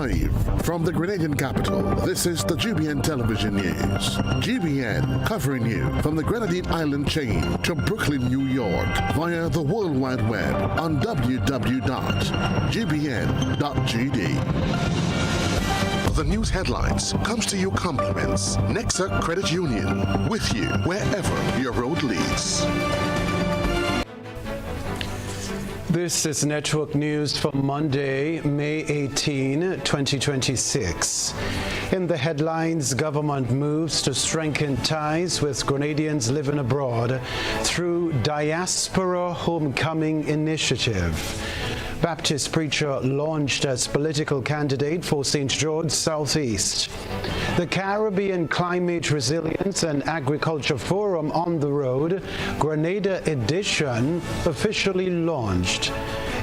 Live from the Grenadian capital, this is the GBN television news. GBN covering you from the Grenadine Island chain to Brooklyn, New York via the World Wide Web on www.gbn.gd. The news headlines comes to you compliments Nexa Credit Union, with you wherever your road leads. This is Network News for Monday, May 18, 2026. In the headlines, government moves to strengthen ties with Grenadians living abroad through Diaspora Homecoming Initiative. Baptiste preacher launched as political candidate for St. George Southeast. The Caribbean Climate Resilience and Agriculture Forum on the Road, Grenada Edition, officially launched.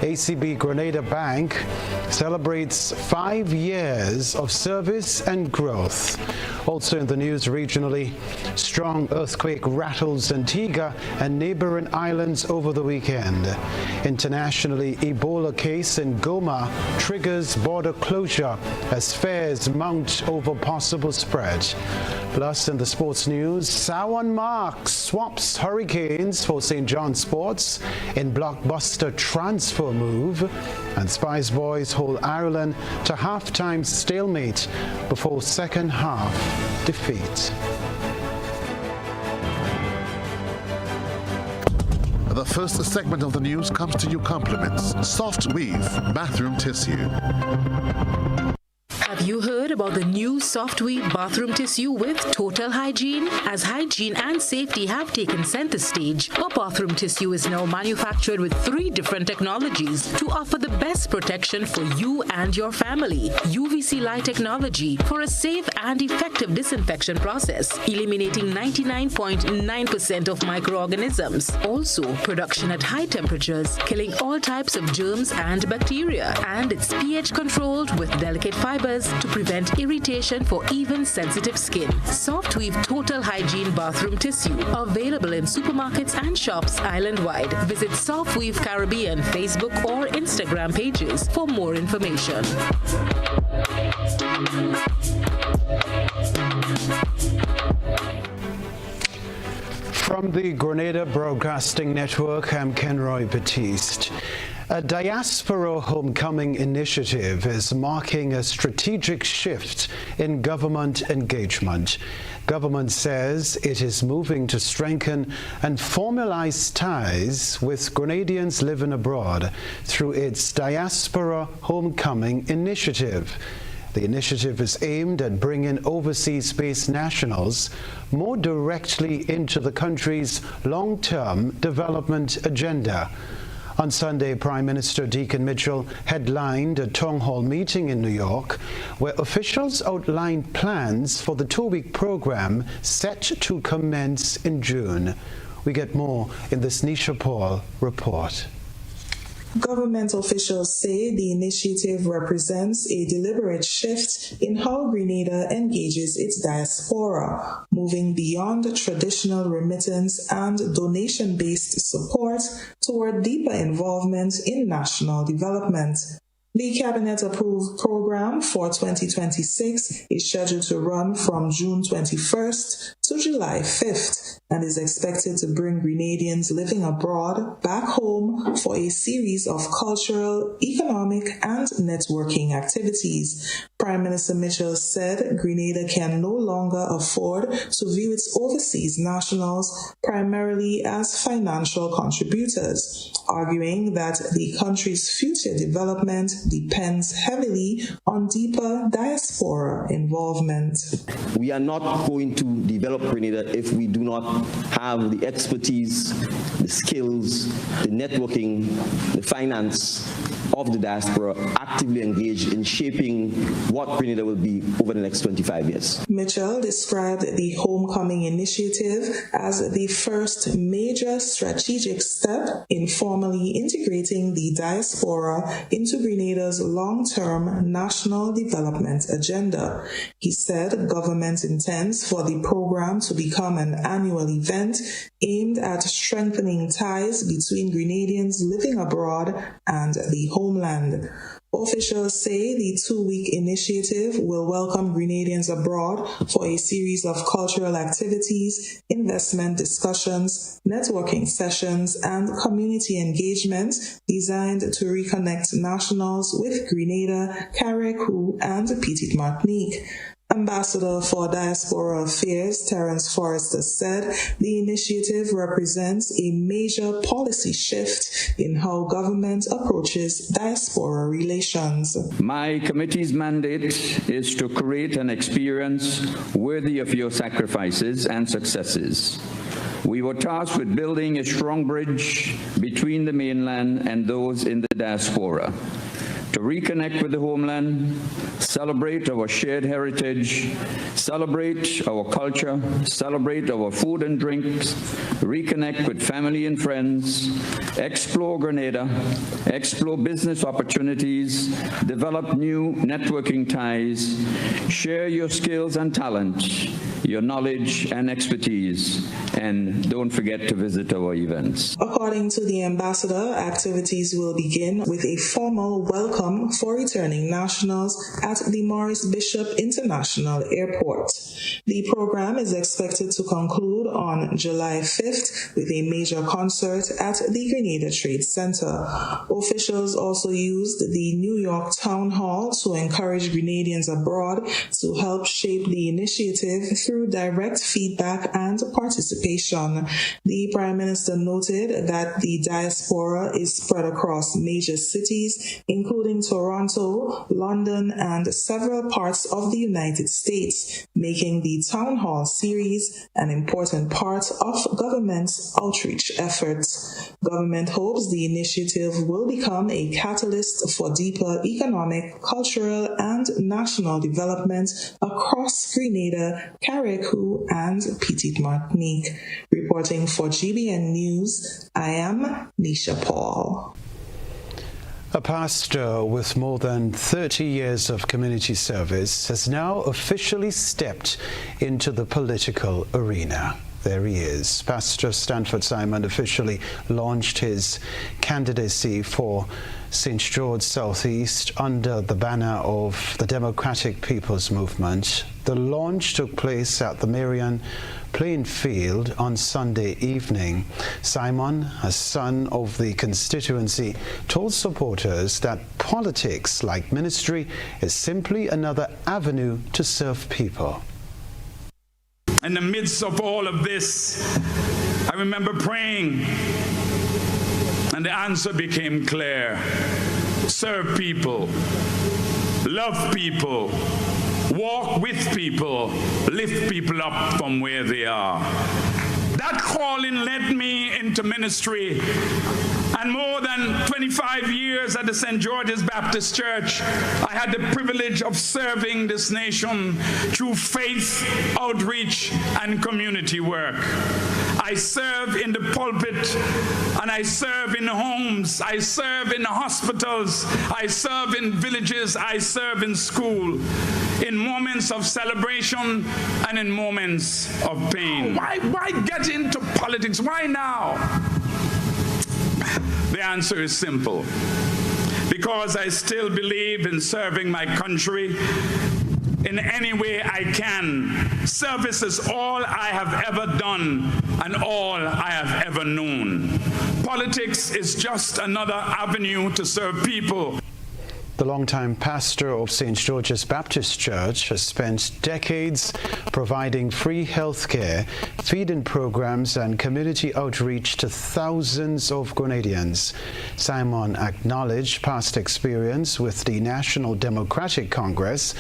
ACB Grenada Bank celebrates 5 years of service and growth. Also in the news regionally, strong earthquake rattles Antigua and neighboring islands over the weekend. Internationally, Ebola case in Goma triggers border closure as fears mount over possible spread. Plus, in the sports news, Sawan Mark swaps Hurricanes for St. John Sports in blockbuster transfer move, and Spice Boys hold Ireland to halftime stalemate before second half defeat. The first segment of the news comes to you compliments Soft Weave bathroom tissue. Have you heard about the new Soft Weave bathroom tissue with total hygiene? As hygiene and safety have taken center stage, our bathroom tissue is now manufactured with 3 different technologies to offer the best protection for you and your family. UVC light technology for a safe and effective disinfection process, eliminating 99.9% of microorganisms. Also, production at high temperatures, killing all types of germs and bacteria. And it's pH controlled with delicate fibers to prevent irritation for even sensitive skin. Soft Weave Total Hygiene Bathroom Tissue, available in supermarkets and shops island-wide. Visit Soft Weave Caribbean Facebook or Instagram pages for more information. From the Grenada Broadcasting Network, I'm Kenroy, Baptiste. A Diaspora Homecoming Initiative is marking a strategic shift in government engagement. Government says it is moving to strengthen and formalize ties with Grenadians living abroad through its Diaspora Homecoming Initiative. The initiative is aimed at bringing overseas-based nationals more directly into the country's long-term development agenda. On Sunday, Prime Minister Deacon Mitchell headlined a town hall meeting in New York where officials outlined plans for the 2-week program set to commence in June. We get more in this Nisha Paul report. Government officials say the initiative represents a deliberate shift in how Grenada engages its diaspora, moving beyond traditional remittance and donation-based support toward deeper involvement in national development. The Cabinet-approved program for 2026 is scheduled to run from June 21st to July 5th and is expected to bring Grenadians living abroad back home for a series of cultural, economic, and networking activities. Prime Minister Mitchell said Grenada can no longer afford to view its overseas nationals primarily as financial contributors, arguing that the country's future development depends heavily on deeper diaspora involvement. We are not going to develop Grenada if we do not have the expertise, the skills, the networking, the finance of the diaspora actively engaged in shaping what Grenada will be over the next 25 years. Mitchell described the Homecoming Initiative as the first major strategic step in formally integrating the diaspora into Grenada's long-term national development agenda. He said government intends for the program to become an annual event aimed at strengthening ties between Grenadians living abroad and the homeland. Officials say the 2-week initiative will welcome Grenadians abroad for a series of cultural activities, investment discussions, networking sessions, and community engagement designed to reconnect nationals with Grenada, Carriacou, and Petite Martinique. Ambassador for Diaspora Affairs, Terence Forrester, said the initiative represents a major policy shift in how government approaches diaspora relations. My committee's mandate is to create an experience worthy of your sacrifices and successes. We were tasked with building a strong bridge between the mainland and those in the diaspora, to reconnect with the homeland, celebrate our shared heritage, celebrate our culture, celebrate our food and drinks, reconnect with family and friends, explore Grenada, explore business opportunities, develop new networking ties, share your skills and talent, your knowledge and expertise, and don't forget to visit our events. According to the ambassador, activities will begin with a formal welcome for returning nationals at the Maurice Bishop International Airport. The program is expected to conclude on July 5th with a major concert at the Grenada Trade Center. Officials also used the New York Town Hall to encourage Grenadians abroad to help shape the initiative through direct feedback and participation. The Prime Minister noted that the diaspora is spread across major cities, including Toronto, London, and several parts of the United States, making the Town Hall series an important part of government's outreach efforts. Government hopes the initiative will become a catalyst for deeper economic, cultural, and national development across Grenada, Carriacou, and Petite Martinique. Reporting for GBN News, I am Nisha Paul. A pastor with more than 30 years of community service has now officially stepped into the political arena. There he is. Pastor Stanford Simon officially launched his candidacy for St. George Southeast under the banner of the Democratic People's Movement. The launch took place at the Marion Plain Field on Sunday evening. Simon, a son of the constituency, told supporters that politics, like ministry, is simply another avenue to serve people. In the midst of all of this, I remember praying, and the answer became clear. Serve people, love people, walk with people, lift people up from where they are. That calling led me into ministry, and more than 25 years at the St. George's Baptist Church, I had the privilege of serving this nation through faith, outreach, and community work. I serve in the pulpit, and I serve in homes, I serve in hospitals, I serve in villages, I serve in school, in moments of celebration and in moments of pain. Why get into politics? Why now? The answer is simple. Because I still believe in serving my country in any way I can. Service is all I have ever done and all I have ever known. Politics is just another avenue to serve people. The longtime pastor of St. George's Baptist Church has spent decades providing free health care, feeding programs, and community outreach to thousands of Grenadians. Simon acknowledged past experience with the National Democratic Congress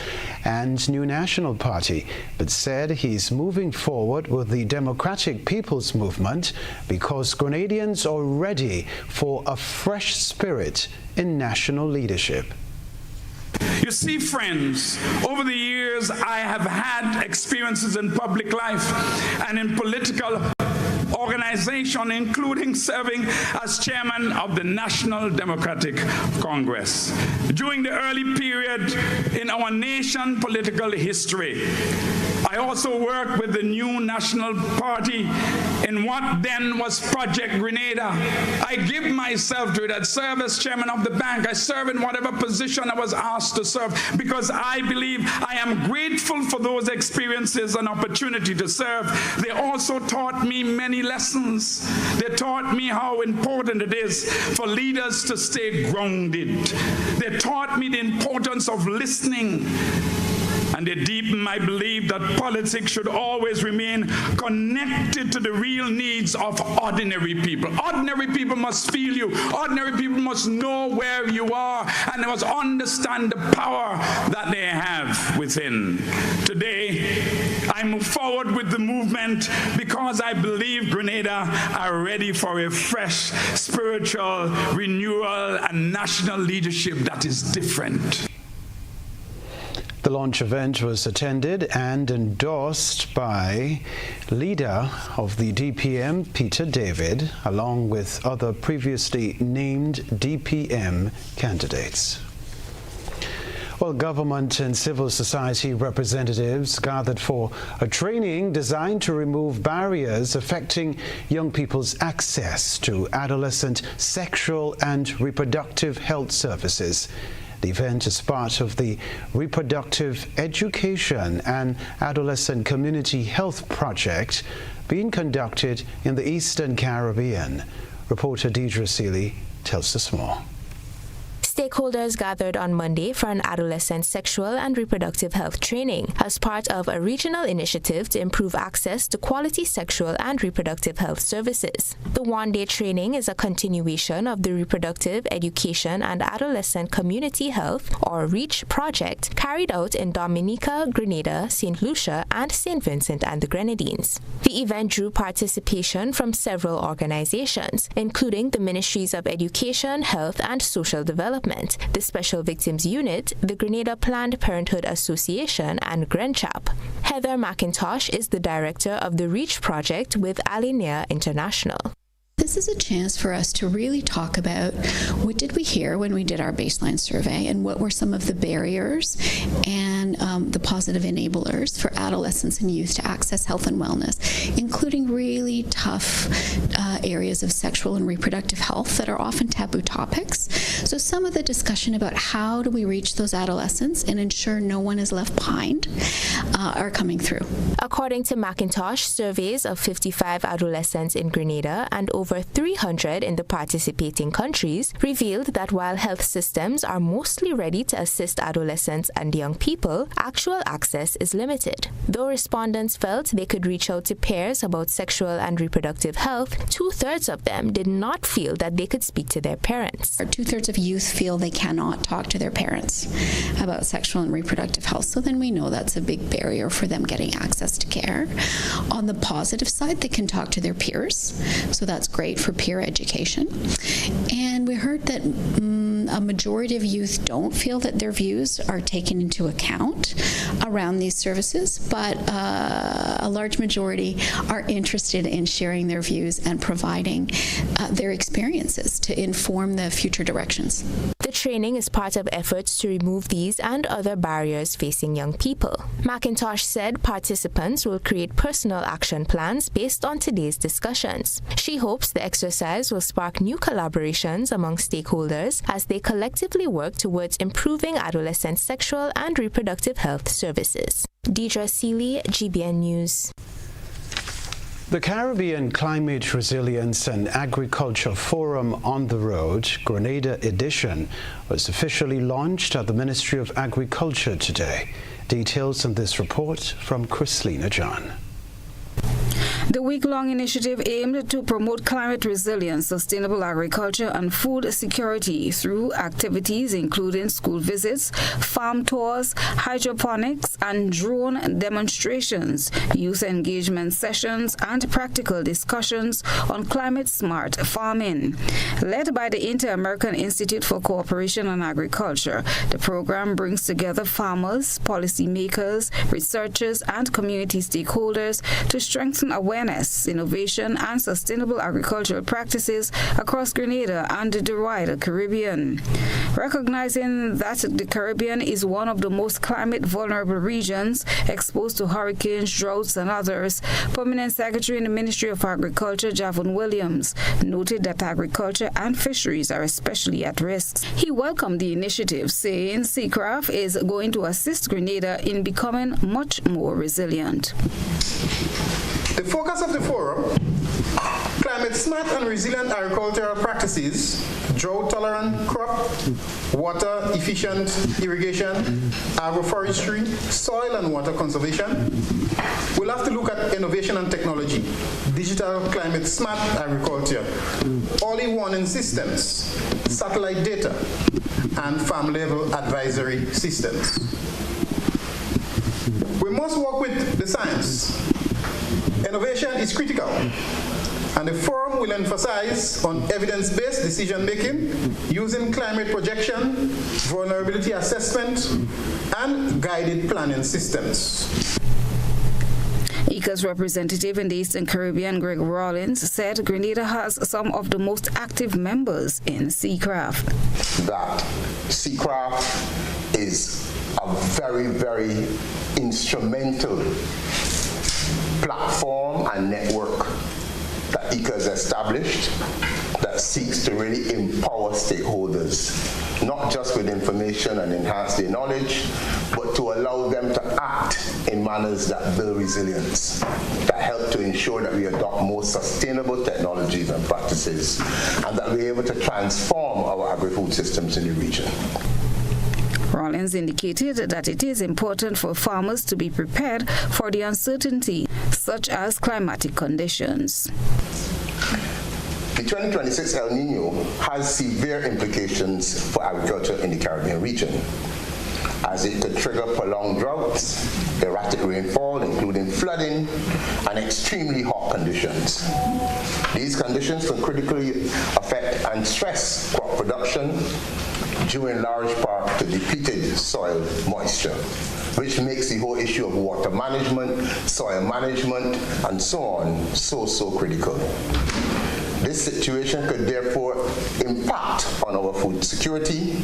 and New National Party, but said he's moving forward with the Democratic People's Movement because Grenadians are ready for a fresh spirit in national leadership. You see, friends, over the years I have had experiences in public life and in political organization, including serving as chairman of the National Democratic Congress. During the early period in our nation's political history, I also worked with the new National Party in what then was Project Grenada. I give myself to it. I serve as chairman of the bank. I serve in whatever position I was asked to serve because I believe I am grateful for those experiences and opportunity to serve. They also taught me many lessons. They taught me how important it is for leaders to stay grounded. They taught me the importance of listening. And they deepen my belief that politics should always remain connected to the real needs of ordinary people. Ordinary people must feel you. Ordinary people must know where you are, and they must understand the power that they have within. Today, I move forward with the movement because I believe Grenada are ready for a fresh spiritual renewal and national leadership that is different. The launch event was attended and endorsed by leader of the DPM, Peter David, along with other previously named DPM candidates. Well, government and civil society representatives gathered for a training designed to remove barriers affecting young people's access to adolescent sexual and reproductive health services. The event is part of the Reproductive Education and Adolescent Community Health Project being conducted in the Eastern Caribbean. Reporter Deidre Seeley tells us more. Stakeholders gathered on Monday for an adolescent sexual and reproductive health training as part of a regional initiative to improve access to quality sexual and reproductive health services. The one-day training is a continuation of the Reproductive Education and Adolescent Community Health, or REACH, project carried out in Dominica, Grenada, St. Lucia, and St. Vincent and the Grenadines. The event drew participation from several organizations, including the Ministries of Education, Health, and Social Development, the Special Victims Unit, the Grenada Planned Parenthood Association, and GrenChap. Heather McIntosh is the director of the REACH project with Alinea International. This is a chance for us to really talk about what did we hear when we did our baseline survey and what were some of the barriers and the positive enablers for adolescents and youth to access health and wellness, including really tough areas of sexual and reproductive health that are often taboo topics. So some of the discussion about how do we reach those adolescents and ensure no one is left behind are coming through. According to McIntosh, surveys of 55 adolescents in Grenada and over 300 in the participating countries revealed that while health systems are mostly ready to assist adolescents and young people, actual access is limited. Though respondents felt they could reach out to peers about sexual and reproductive health, 2/3 of them did not feel that they could speak to their parents. 2/3 of youth feel they cannot talk to their parents about sexual and reproductive health, so then we know that's a big barrier for them getting access to care. On the positive side, they can talk to their peers, so that's great for peer education. And we heard that a majority of youth don't feel that their views are taken into account around these services, but a large majority are interested in sharing their views and providing their experiences to inform the future directions. The training is part of efforts to remove these and other barriers facing young people. McIntosh said participants will create personal action plans based on today's discussions. She hopes the exercise will spark new collaborations among stakeholders as they collectively work towards improving adolescent sexual and reproductive health services. Deidre Seeley, GBN News. The Caribbean Climate Resilience and Agriculture Forum on the Road, Grenada edition, was officially launched at the Ministry of Agriculture today. Details in this report from Chrislina John. The week-long initiative aimed to promote climate resilience, sustainable agriculture, and food security through activities including school visits, farm tours, hydroponics, and drone demonstrations, youth engagement sessions, and practical discussions on climate-smart farming. Led by the Inter-American Institute for Cooperation and Agriculture, the program brings together farmers, policymakers, researchers, and community stakeholders to strengthen awareness awareness, innovation, and sustainable agricultural practices across Grenada and the wider Caribbean. Recognizing that the Caribbean is one of the most climate vulnerable regions exposed to hurricanes, droughts, and others, Permanent Secretary in the Ministry of Agriculture, Javon Williams, noted that agriculture and fisheries are especially at risk. He welcomed the initiative, saying Seacraft is going to assist Grenada in becoming much more resilient. The focus of the forum, climate smart and resilient agricultural practices, drought-tolerant crop, water-efficient irrigation, agroforestry, soil and water conservation. We'll have to look at innovation and technology, digital climate smart agriculture, all-in-one systems, satellite data, and farm-level advisory systems. We must work with the science. Innovation is critical, and the forum will emphasize on evidence-based decision-making using climate projection, vulnerability assessment, and guided planning systems. ICA's representative in the Eastern Caribbean, Greg Rawlins, said Grenada has some of the most active members in Seacraft. That Seacraft is a very, very instrumental platform and network that ICA has established that seeks to really empower stakeholders, not just with information and enhance their knowledge, but to allow them to act in manners that build resilience, that help to ensure that we adopt more sustainable technologies and practices, and that we're able to transform our agri-food systems in the region. Rawlins indicated that it is important for farmers to be prepared for the uncertainty, such as climatic conditions. The 2026 El Nino has severe implications for agriculture in the Caribbean region, as it could trigger prolonged droughts, erratic rainfall, including flooding, and extremely hot conditions. These conditions can critically affect and stress crop production, due in large part to depleted soil moisture, which makes the whole issue of water management, soil management, and so on so critical. This situation could therefore impact on our food security,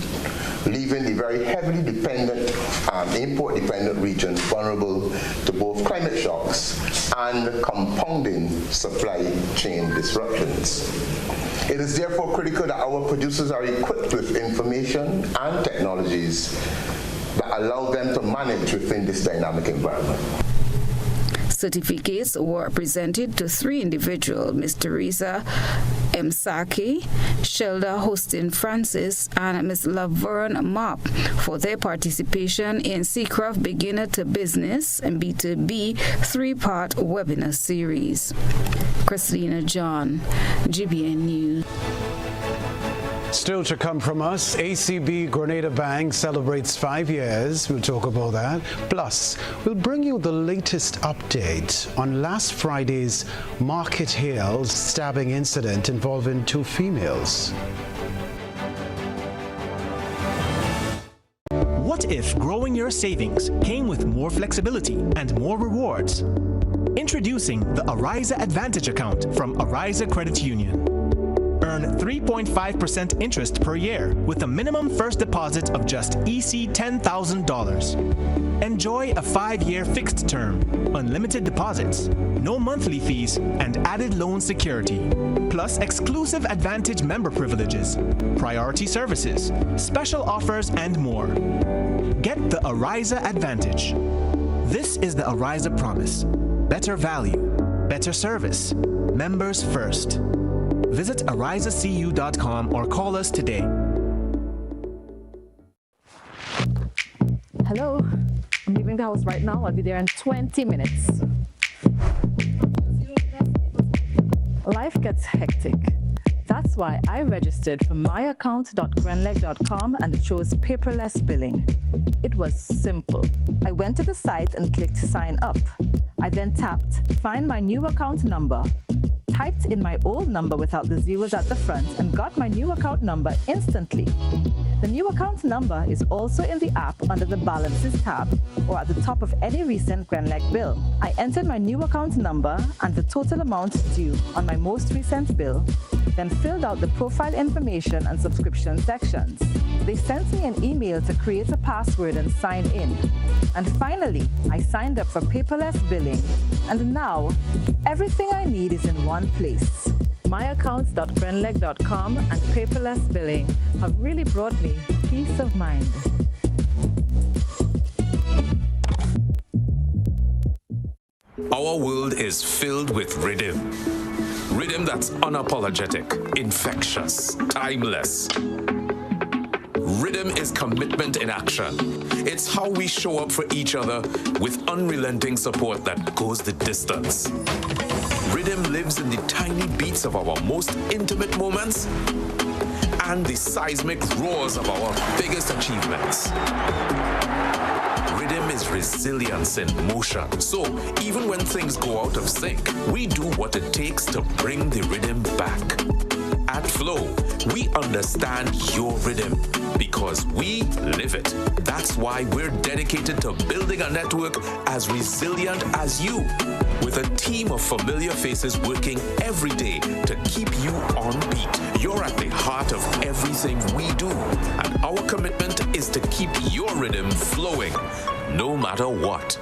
leaving the very heavily dependent and import-dependent region vulnerable to both climate shocks and compounding supply chain disruptions. It is therefore critical that our producers are equipped with information and technologies that allow them to manage within this dynamic environment. Certificates were presented to 3 individuals, Ms. Teresa M. Saki, Shelda Hostin Francis, and Ms. Laverne Mop for their participation in Seacraft Beginner to Business and B2B 3-part webinar series. Christina John, GBN News. Still to come from us, ACB Grenada Bank celebrates 5 years. We'll talk about that. Plus, we'll bring you the latest update on last Friday's Market Hill stabbing incident involving 2 females. What if growing your savings came with more flexibility and more rewards? Introducing the Ariza Advantage account from Ariza Credit Union. Earn 3.5% interest per year with a minimum first deposit of just EC $10,000. Enjoy a 5-year fixed term, unlimited deposits, no monthly fees, and added loan security. Plus exclusive Advantage member privileges, priority services, special offers, and more. Get the Ariza Advantage. This is the Ariza Promise. Better value, better service, members first. Visit arizacu.com or call us today. Hello, I'm leaving the house right now. I'll be there in 20 minutes. Life gets hectic. That's why I registered for myaccount.grenleg.com and it chose paperless billing. It was simple. I went to the site and clicked sign up. I then tapped find my new account number, typed in my old number without the zeros at the front and got my new account number instantly. The new account number is also in the app under the Balances tab or at the top of any recent GrenLec bill. I entered my new account number and the total amount due on my most recent bill, then filled out the profile information and subscription sections. They sent me an email to create a password and sign in. And finally, I signed up for paperless billing. And now, everything I need is in one place. myaccounts.grenleg.com and paperless billing have really brought me peace of mind. Our world is filled with rhythm. Rhythm that's unapologetic, infectious, timeless. Rhythm is commitment in action. It's how we show up for each other with unrelenting support that goes the distance. Rhythm lives in the tiny beats of our most intimate moments and the seismic roars of our biggest achievements. Rhythm is resilience in motion. So even when things go out of sync, we do what it takes to bring the rhythm back. At Flow, we understand your rhythm because we live it. That's why we're dedicated to building a network as resilient as you, with a team of familiar faces working every day to keep you on beat. You're at the heart of everything we do, and our commitment is to keep your rhythm flowing, no matter what.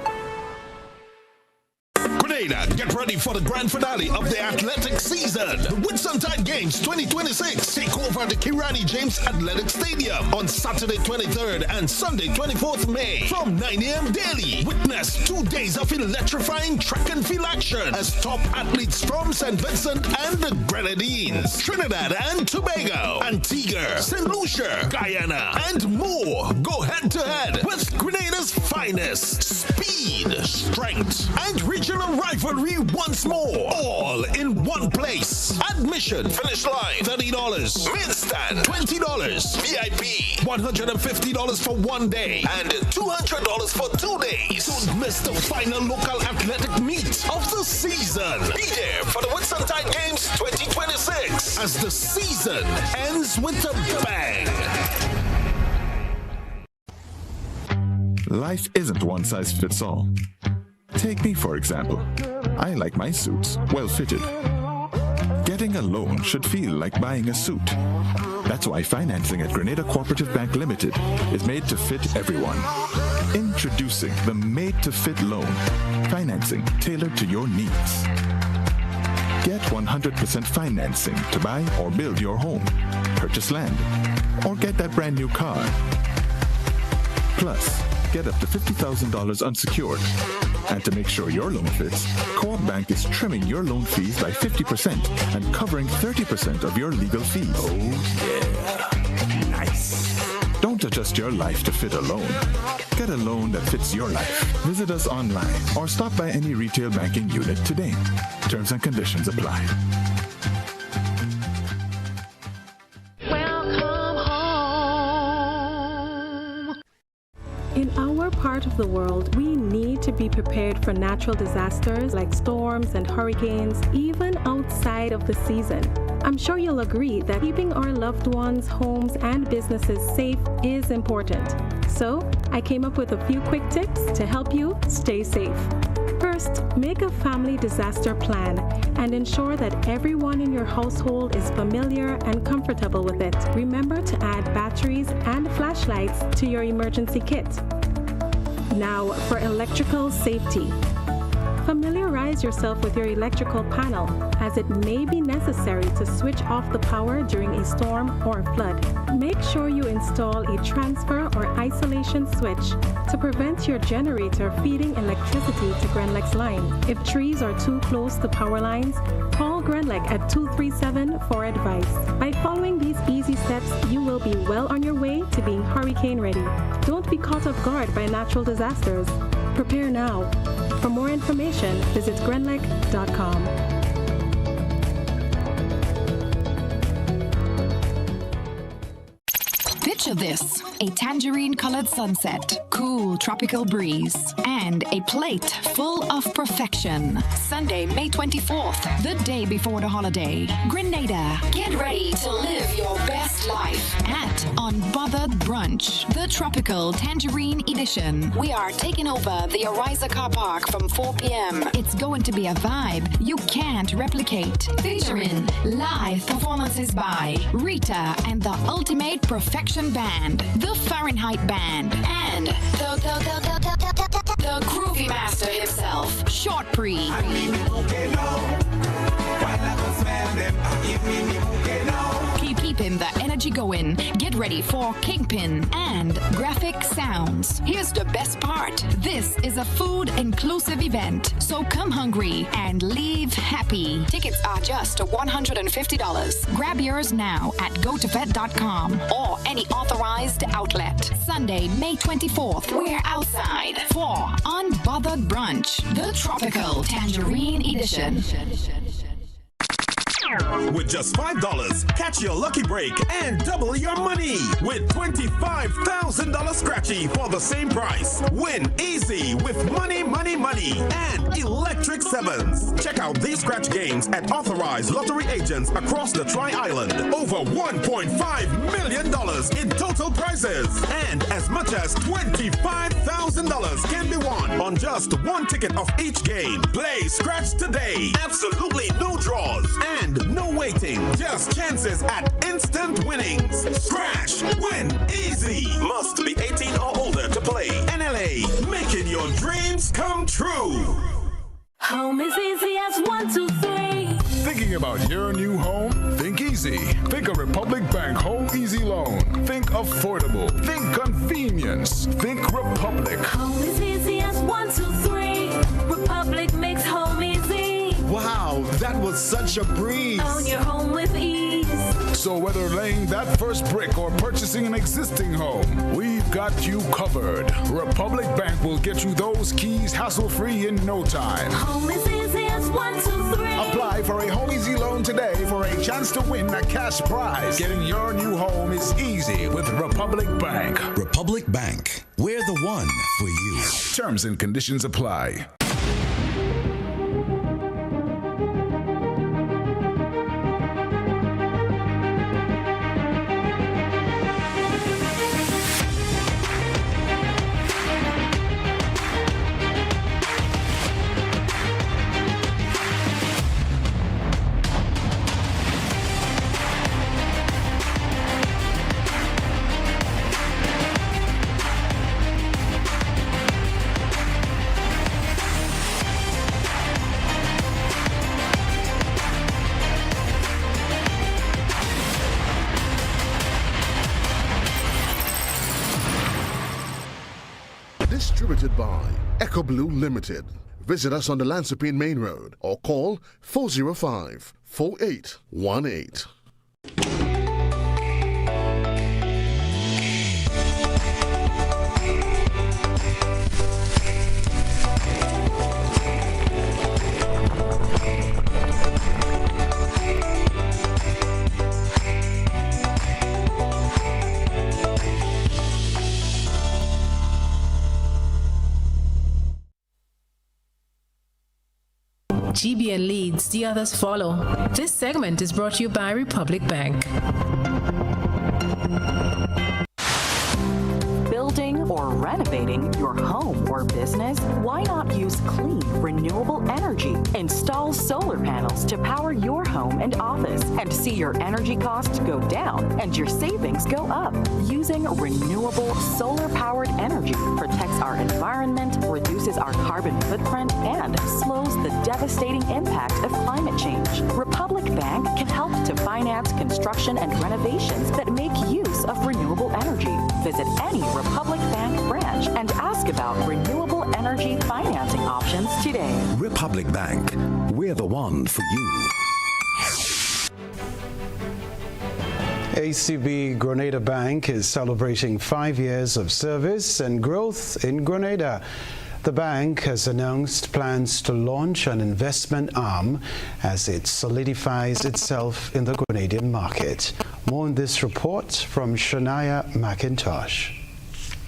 Grenada, get ready for the grand finale of the athletic season. The Whitsuntide Games 2026 take over the Kirani James Athletic Stadium on Saturday 23rd and Sunday 24th May from 9 a.m. daily. Witness 2 days of electrifying track and field action as top athletes from St. Vincent and the Grenadines, Trinidad and Tobago, Antigua, St. Lucia, Guyana, and more go head-to-head with Grenada's finest speed, strength, and regional rivalry once more, all in one place. Admission, finish line, $30, main stand, $20, VIP, $150 for 1 day, and $200 for 2 days. Don't miss the final local athletic meet of the season. Be there for the Whitsuntide Games 2026 as the season ends with a bang. Life isn't one size fits all. Take me, for example. I like my suits well fitted. Getting a loan should feel like buying a suit. That's why financing at Grenada Cooperative Bank Limited is made to fit everyone. Introducing the Made to Fit loan, financing tailored to your needs. Get 100% financing to buy or build your home, purchase land, or get that brand new car. Plus, get up to $50,000 unsecured. And to make sure your loan fits, Co-op Bank is trimming your loan fees by 50% and covering 30% of your legal fees. Oh yeah, nice. Don't adjust your life to fit a loan. Get a loan that fits your life. Visit us online or stop by any retail banking unit today. Terms and conditions apply. In our part of the world, we need to be prepared for natural disasters like storms and hurricanes, even outside of the season. I'm sure you'll agree that keeping our loved ones, homes, and businesses safe is important. So, I came up with a few quick tips to help you stay safe. First, make a family disaster plan and ensure that everyone in your household is familiar and comfortable with it. Remember to add batteries and flashlights to your emergency kit. Now, for electrical safety. Familiarize yourself with your electrical panel, as it may be necessary to switch off the power during a storm or flood. Make sure you install a transfer or isolation switch to prevent your generator feeding electricity to GrenLec's line. If trees are too close to power lines, call GrenLec at 237 for advice. By following these easy steps, you will be well on your way to being hurricane ready. Don't be caught off guard by natural disasters. Prepare now. For more information, visit grenlec.com. Picture this, a tangerine-colored sunset, cool tropical breeze, and a plate full of perfection. Sunday, May 24th, the day before the holiday. Grenada, get ready to live your best life at Unbothered Brunch, the tropical tangerine edition. We are taking over the Ariza car park from 4 p.m. It's going to be a vibe you can't replicate. Featuring live performances by Rita and the Ultimate Perfection Band, the Fahrenheit Band, and the Groovy Master himself, Short Pre. Keeping the energy going. Get ready for Kingpin and Graphic Sounds. Here's the best part. This is a food-inclusive event, so come hungry and leave happy. Tickets are just $150. Grab yours now at gotofed.com or any authorized outlet. Sunday, May 24th, we're outside for Unbothered Brunch, the Tropical Tangerine Edition. With just $5, catch your lucky break and double your money with $25,000 scratchy for the same price. Win easy with money, and electric sevens. Check out these scratch games at authorized lottery agents across the Tri-Island. Over $1.5 million in total prizes and as much as $25,000 can be won on just one ticket of each game. Play scratch today. Absolutely no draws and no waiting, just chances at instant winnings. Scratch, win, easy. Must be 18 or older to play. NLA, making your dreams come true. Home is easy as 1, 2, 3. Thinking about your new home? Think easy. Think of Republic Bank Home Easy Loan. Think affordable. Think convenience. Think Republic. Home is easy as 1, 2, 3. Republic makes home easy. Wow, that was such a breeze. Own your home with ease. So whether laying that first brick or purchasing an existing home, we've got you covered. Republic Bank will get you those keys hassle-free in no time. Home is easy as 1, 2, 3. Apply for a Home Easy Loan today for a chance to win a cash prize. Getting your new home is easy with Republic Bank. Republic Bank, we're the one for you. Terms and conditions apply. Distributed by Echo Blue Limited. Visit us on the Lansopine Main Road or call 405-4818. GBN leads, the others follow. This segment is brought to you by Republic Bank. Building or renovating your home or business? Why not use clean, renewable energy? Install solar panels to power your home and office and see your energy costs go down and your savings go up. Using renewable solar-powered energy protects our environment, reduces our carbon footprint, and slows the devastating impact of climate change. Republic Bank can help to finance construction and renovations that make use of renewable energy. Visit any Republic Bank branch and ask about renewable energy financing options today. Republic Bank, we're the one for you. ACB Grenada Bank is celebrating 5 years of service and growth in Grenada. The bank has announced plans to launch an investment arm as it solidifies itself in the Grenadian market. More in this report from Shania McIntosh.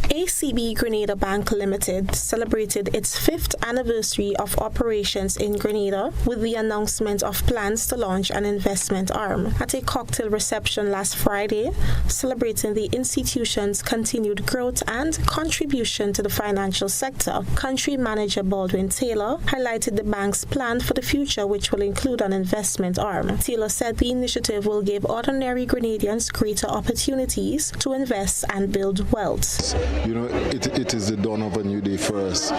ACB Grenada Bank Limited celebrated its 5th anniversary of operations in Grenada with the announcement of plans to launch an investment arm at a cocktail reception last Friday, celebrating the institution's continued growth and contribution to the financial sector. Country Manager Baldwin Taylor highlighted the bank's plan for the future, which will include an investment arm. Taylor said the initiative will give ordinary Grenadians greater opportunities to invest and build wealth. You know, it is the dawn of a new day for us.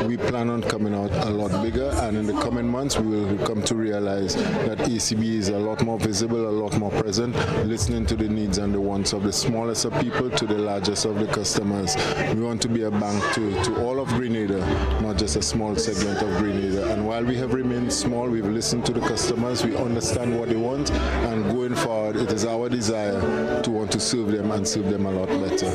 We plan on coming out a lot bigger, and in the coming months we will come to realize that ACB is a lot more visible, a lot more present, listening to the needs and the wants of the smallest of people to the largest of the customers. We want to be a bank to all of Grenada, not just a small segment of Grenada. And while we have remained small, we've listened to the customers, we understand what they want, and going forward, it is our desire to want to serve them and serve them a lot better.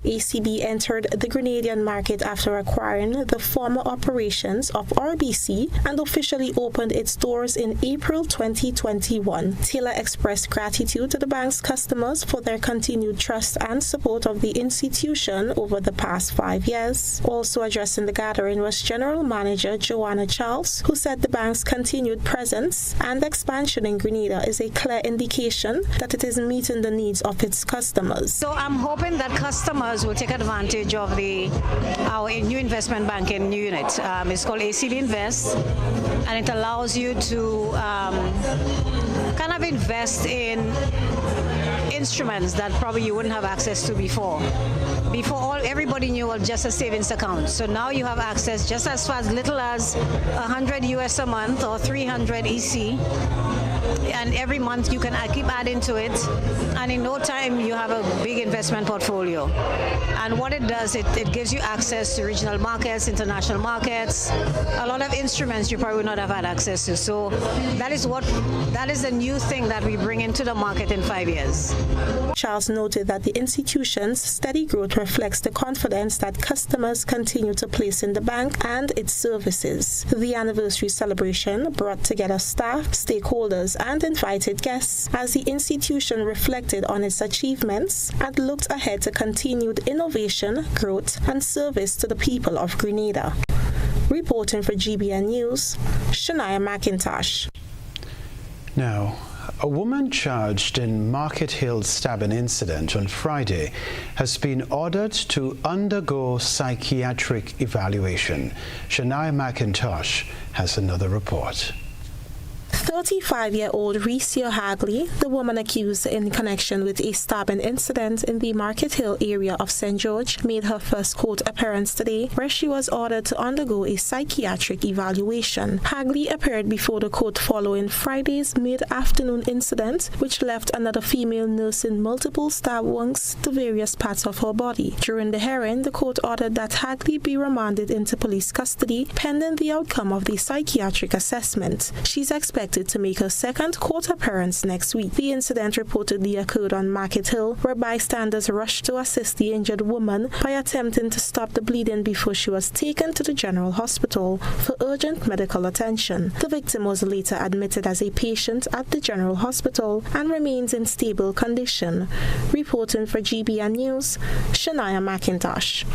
ACB entered the Grenadian market after acquiring the former operations of RBC and officially opened its doors in April 2021. Taylor expressed gratitude to the bank's customers for their continued trust and support of the institution over the past 5 years. Also addressing the gathering was General Manager Joanna Charles, who said the bank's continued presence and expansion in Grenada is a clear indication that it is meeting the needs of its customers. So I'm hoping that customers will take advantage of our new investment banking unit. It's called ACB Invest, and it allows you to kind of invest in instruments that probably you wouldn't have access to before. Before, everybody knew was just a savings account. So now you have access just as little as 100 US a month or 300 EC. And every month you can keep adding to it, and in no time you have a big investment portfolio. And what it does, it gives you access to regional markets, international markets, a lot of instruments you probably would not have had access to. So that is a new thing that we bring into the market in 5 years. Charles noted that the institution's steady growth reflects the confidence that customers continue to place in the bank and its services. The anniversary celebration brought together staff, stakeholders, and invited guests as the institution reflected on its achievements and looked ahead to continued innovation, growth, and service to the people of Grenada. Reporting for GBN News, Shania McIntosh. Now, a woman charged in Market Hill stabbing incident on Friday has been ordered to undergo psychiatric evaluation. Shania McIntosh has another report. 35-year-old Recia Hagley, the woman accused in connection with a stabbing incident in the Market Hill area of St. George, made her first court appearance today, where she was ordered to undergo a psychiatric evaluation. Hagley appeared before the court following Friday's mid-afternoon incident, which left another female nursing multiple stab wounds to various parts of her body. During the hearing, the court ordered that Hagley be remanded into police custody pending the outcome of the psychiatric assessment. She's expected to make her second court appearance next week. The incident reportedly occurred on Market Hill, where bystanders rushed to assist the injured woman by attempting to stop the bleeding before she was taken to the General Hospital for urgent medical attention. The victim was later admitted as a patient at the General Hospital and remains in stable condition. Reporting for GBN News, Shania McIntosh.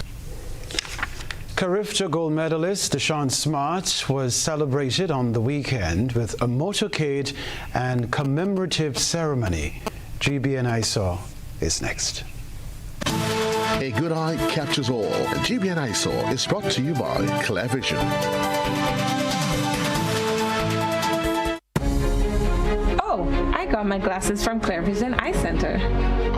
Carifta gold medalist Deshaun Smart was celebrated on the weekend with a motorcade and commemorative ceremony. GBN ISAW is next. A good eye catches all. GBN ISAW is brought to you by Clear Vision. I got my glasses from Clear Vision Eye Center.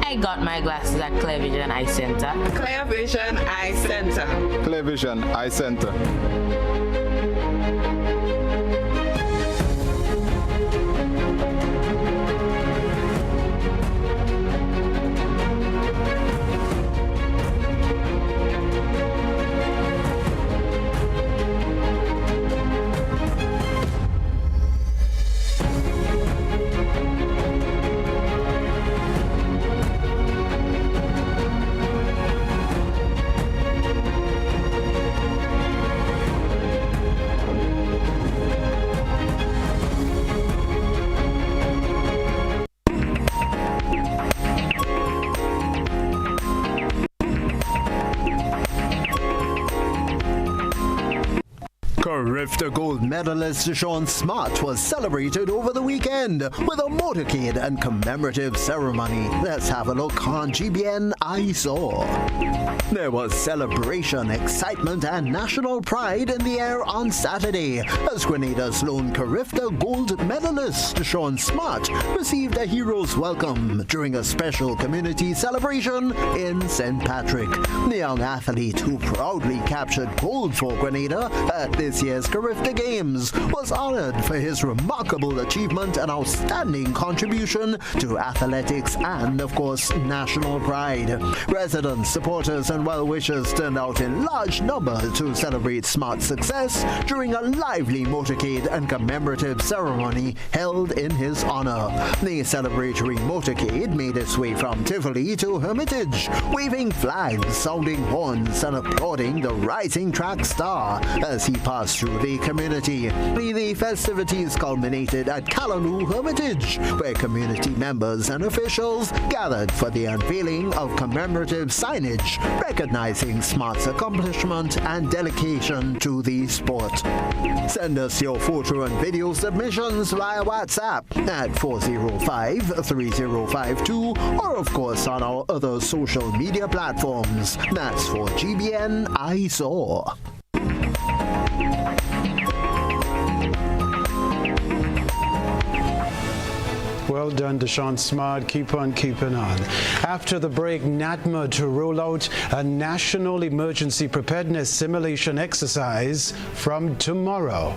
I got my glasses at Clear Vision Eye Center. Clear Vision Eye Center. Clear Vision Eye Center. Carifta gold medalist Sean Smart was celebrated over the weekend with a motorcade and commemorative ceremony. Let's have a look on GBN I Saw. There was celebration, excitement, and national pride in the air on Saturday as Grenada's lone Carifta gold medalist Sean Smart received a hero's welcome during a special community celebration in St. Patrick. The young athlete who proudly captured gold for Grenada at this year's Carifta Games was honored for his remarkable achievement and outstanding contribution to athletics and, of course, national pride. Residents, supporters, and well-wishers turned out in large numbers to celebrate Smart's success during a lively motorcade and commemorative ceremony held in his honor. The celebratory motorcade made its way from Tivoli to Hermitage, waving flags, sounding horns, and applauding the rising track star as he passed through the community. The festivities culminated at Callaloo Hermitage, where community members and officials gathered for the unveiling of commemorative signage recognizing Smart's accomplishment and dedication to the sport. Send us your photo and video submissions via WhatsApp at 405-3052 or of course on our other social media platforms. That's for GBN I Saw. Well done, Deshaun Smart. Keep on keeping on. After the break, NATMA to roll out a national emergency preparedness simulation exercise from tomorrow.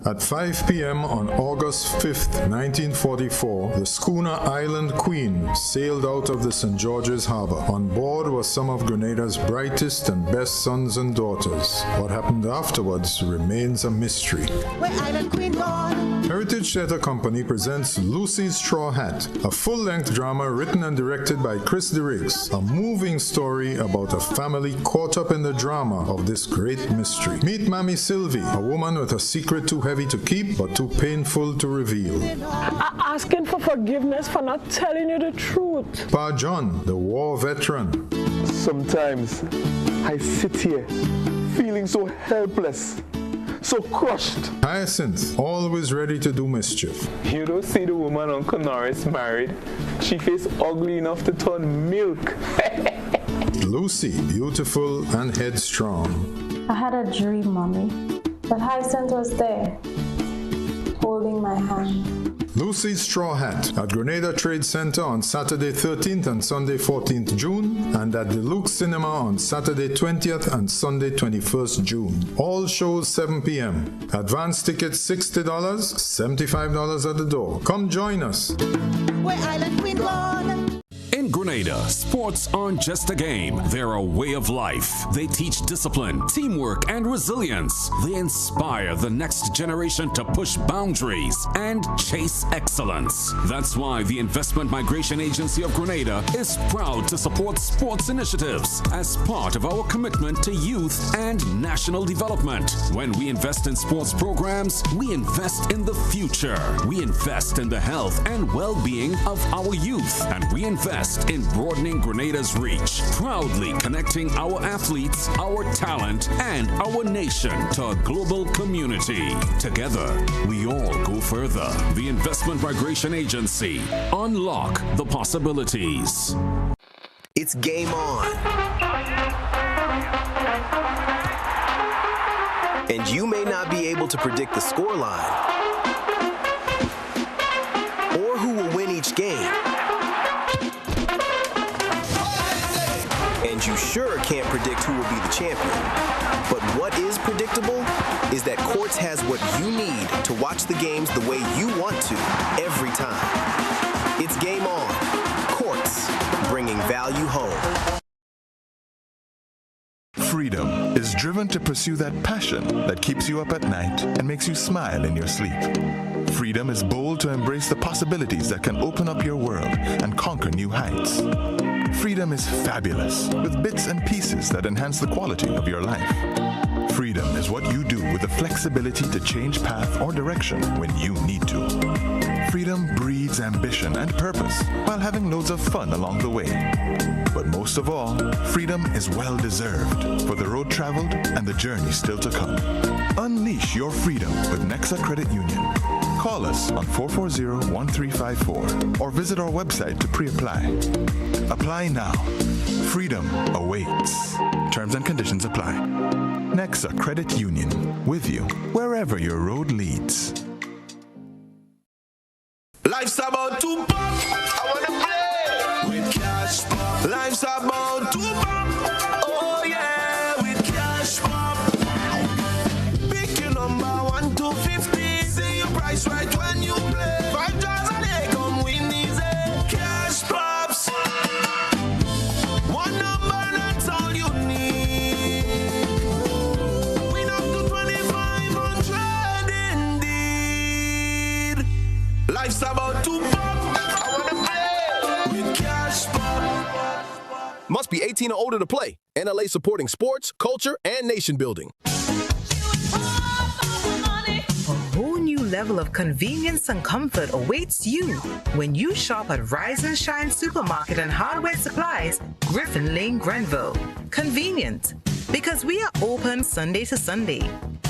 At 5 p.m. on August 5th, 1944, the schooner Island Queen sailed out of the St. George's Harbor. On board were some of Grenada's brightest and best sons and daughters. What happened afterwards remains a mystery. Where Island Queen gone? Heritage Theatre Company presents Lucy's Straw Hat, a full-length drama written and directed by Chris DeRiggs, a moving story about a family caught up in the drama of this great mystery. Meet Mammy Sylvie, a woman with a secret too heavy to keep but too painful to reveal. I'm asking for forgiveness for not telling you the truth. Pa John, the war veteran. Sometimes I sit here feeling so helpless, so crushed. Hyacinth, always ready to do mischief. You don't see the woman Uncle Norris married. She face ugly enough to turn milk. Lucy, beautiful and headstrong. I had a dream, Mommy, that Hyacinth was there, holding my hand. Lucy's Straw Hat at Grenada Trade Center on Saturday 13th and Sunday 14th June, and at the Luke Cinema on Saturday 20th and Sunday 21st June. All shows 7 p.m. Advance tickets $60, $75 at the door. Come join us. Where Island Queen gone? In Grenada, sports aren't just a game, they're a way of life. They teach discipline, teamwork, and resilience. They inspire the next generation to push boundaries and chase excellence. That's why the Investment Migration Agency of Grenada is proud to support sports initiatives as part of our commitment to youth and national development. When we invest in sports programs, we invest in the future. We invest in the health and well-being of our youth, and we invest in broadening Grenada's reach, proudly connecting our athletes, our talent, and our nation to a global community. Together, we all go further. The Investment Migration Agency. Unlock the possibilities. It's game on. And you may not be able to predict the scoreline or who will win each game. And you sure can't predict who will be the champion. But what is predictable is that Quartz has what you need to watch the games the way you want to every time. It's game on. Quartz, bringing value home. Freedom is driven to pursue that passion that keeps you up at night and makes you smile in your sleep. Freedom is bold to embrace the possibilities that can open up your world and conquer new heights. Freedom is fabulous, with bits and pieces that enhance the quality of your life. Freedom is what you do with the flexibility to change path or direction when you need to. Freedom breeds ambition and purpose while having loads of fun along the way. But most of all, freedom is well-deserved for the road traveled and the journey still to come. Unleash your freedom with Nexa Credit Union. Call us on 440-1354 or visit our website to pre-apply. Apply now. Freedom awaits. Terms and conditions apply. Nexa Credit Union, with you wherever your road leads. Life's about to pop. I wanna play with cash pop. Life's about to pop. Oh yeah, with cash pop. Pick your number 1 to 50. See your price right when you play. 5 draws a day, come win easy. Cash pops. One number, that's all you need. Win up to 2,500 indeed. Life's about to pop. I wanna play with cash pop. Must be 18 or older to play. NLA supporting sports, culture, and nation building. A whole new level of convenience and comfort awaits you when you shop at Rise and Shine Supermarket and Hardware Supplies, Griffin Lane, Grenville. Convenient, because we are open Sunday to Sunday.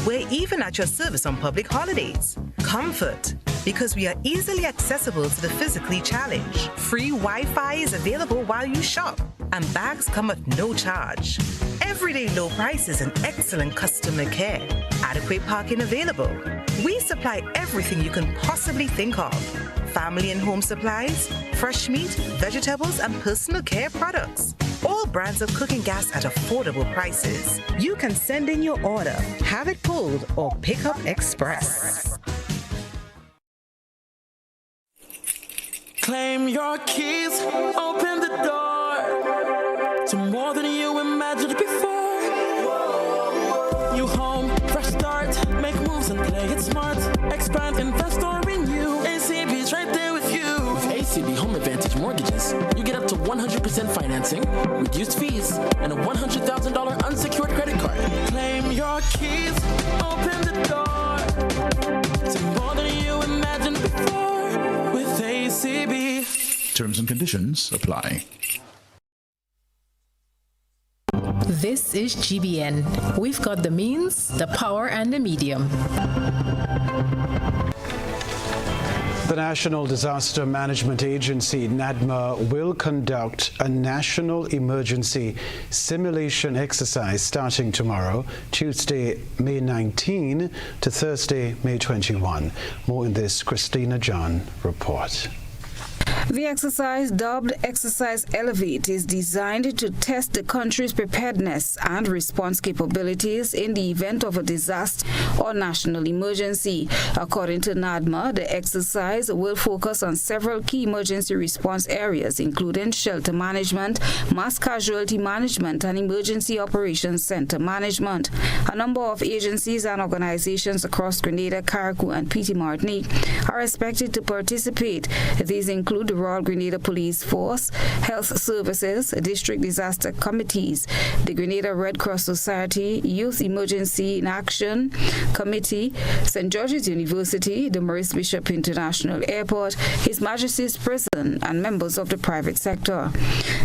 We're even at your service on public holidays. Comfort, because we are easily accessible to the physically challenged. Free Wi-Fi is available while you shop, and bags come at no charge. Everyday low prices and excellent customer care. Adequate parking available. We supply everything you can possibly think of. Family and home supplies, fresh meat, vegetables, and personal care products. All brands of cooking gas at affordable prices. You can send in your order, have it pulled, or pick up express. Claim your keys, open the door to more than you imagined before. New home, fresh start, make moves and play it smart. Expand, invest or renew. ACB's right there with you. With ACB Home Advantage Mortgages, you get up to 100% financing, reduced fees, and a $100,000 unsecured credit card. Claim your keys, open the door to more than you imagined before with ACB. Terms and conditions apply. This is GBN. We've got the means, the power, and the medium. The National Disaster Management Agency, NADMA, will conduct a national emergency simulation exercise starting tomorrow, Tuesday, May 19 to Thursday, May 21. More in this Christina John report. The exercise, dubbed Exercise Elevate, is designed to test the country's preparedness and response capabilities in the event of a disaster or national emergency. According to NADMA, the exercise will focus on several key emergency response areas, including shelter management, mass casualty management, and emergency operations center management. A number of agencies and organizations across Grenada, Carriacou, and Petite Martinique are expected to participate. These include the Royal Grenada Police Force, Health Services, District Disaster Committees, the Grenada Red Cross Society, Youth Emergency in Action Committee, St. George's University, the Maurice Bishop International Airport, His Majesty's Prison, and members of the private sector.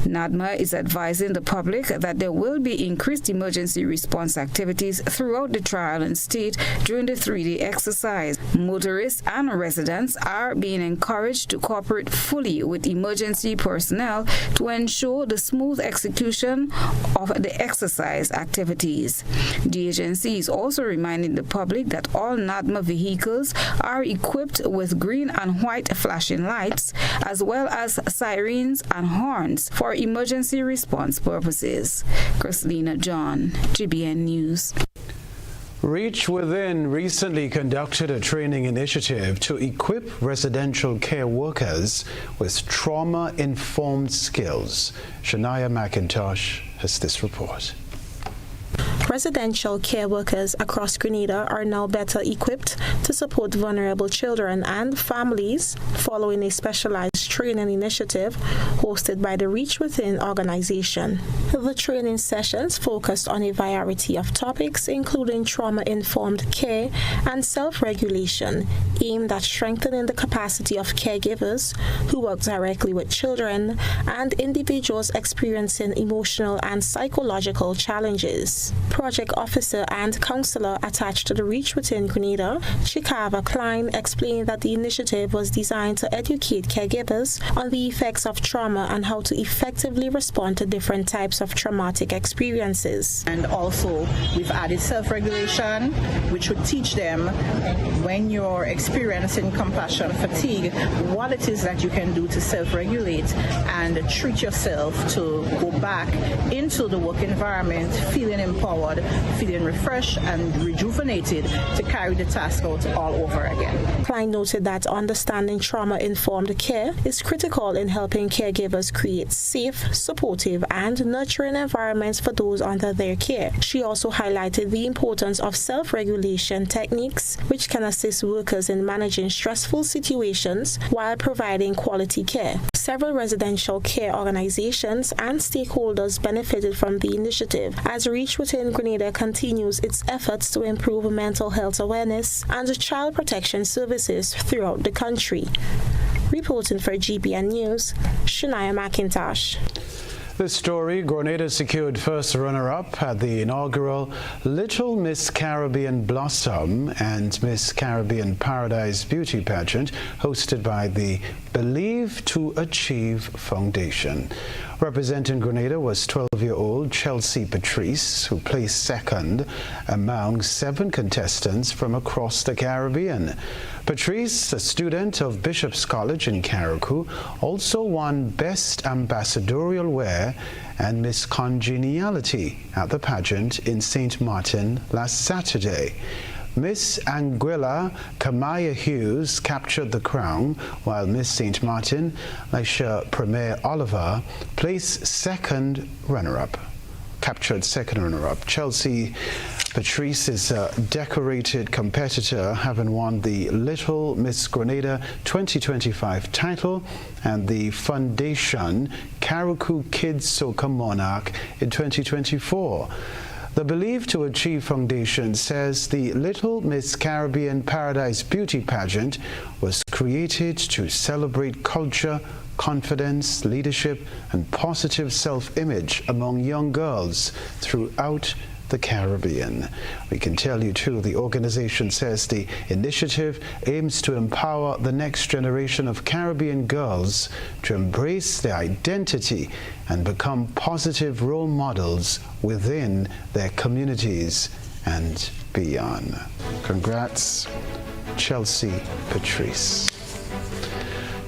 NADMA is advising the public that there will be increased emergency response activities throughout the trial and state during the 3-day exercise. Motorists and residents are being encouraged to cooperate fully with emergency personnel to ensure the smooth execution of the exercise activities. The agency is also reminding the public that all NADMA vehicles are equipped with green and white flashing lights, as well as sirens and horns for emergency response purposes. Christina John, GBN News. Reach Within recently conducted a training initiative to equip residential care workers with trauma-informed skills. Shania McIntosh has this report. Residential care workers across Grenada are now better equipped to support vulnerable children and families following a specialized training initiative hosted by the Reach Within organization. The training sessions focused on a variety of topics, including trauma-informed care and self-regulation, aimed at strengthening the capacity of caregivers who work directly with children and individuals experiencing emotional and psychological challenges. Project officer and counselor attached to the Reach Within Grenada, Chikava Klein, explained that the initiative was designed to educate caregivers on the effects of trauma and how to effectively respond to different types of traumatic experiences. And also, we've added self-regulation, which would teach them when you're experiencing compassion fatigue, what it is that you can do to self-regulate and treat yourself to go back into the work environment feeling empowered, feeling refreshed and rejuvenated to carry the task out all over again. Klein noted that understanding trauma-informed care is critical in helping caregivers create safe, supportive, and nurturing environments for those under their care. She also highlighted the importance of self-regulation techniques, which can assist workers in managing stressful situations while providing quality care. Several residential care organizations and stakeholders benefited from the initiative as Reach Within Grenada continues its efforts to improve mental health awareness and child protection services throughout the country. Reporting for GBN News, Shania McIntosh. This story, Grenada secured first runner-up at the inaugural Little Miss Caribbean Blossom and Miss Caribbean Paradise Beauty Pageant hosted by the Believe to Achieve Foundation. Representing Grenada was 12-year-old Chelsea Patrice, who placed second among 7 contestants from across the Caribbean. Patrice, a student of Bishop's College in Carriacou, also won Best Ambassadorial Wear and Miss Congeniality at the pageant in St. Martin last Saturday. Miss Anguilla Kamaya Hughes captured the crown, while Miss St. Martin, Laisha Premier Oliver, placed second runner-up. Chelsea Patrice is a decorated competitor, having won the Little Miss Grenada 2025 title and the Foundation Carriacou Kids Soca Monarch in 2024. The Believe to Achieve Foundation says the Little Miss Caribbean Paradise Beauty Pageant was created to celebrate culture, confidence, leadership, and positive self-image among young girls throughout the Caribbean. We can tell you too, the organization says the initiative aims to empower the next generation of Caribbean girls to embrace their identity and become positive role models within their communities and beyond. Congrats, Chelsea Patrice.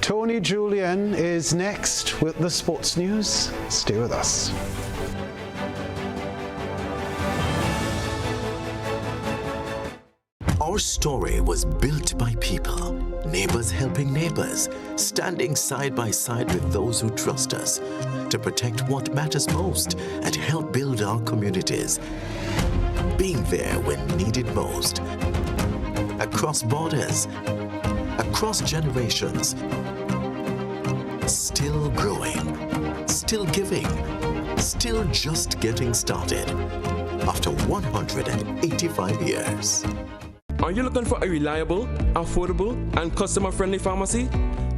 Tony Julian is next with the sports news. Stay with us. Our story was built by people, neighbors helping neighbors, standing side by side with those who trust us to protect what matters most and help build our communities. Being there when needed most. Across borders, across generations. Still growing, still giving, still just getting started. After 185 years. Are you looking for a reliable, affordable, and customer-friendly pharmacy?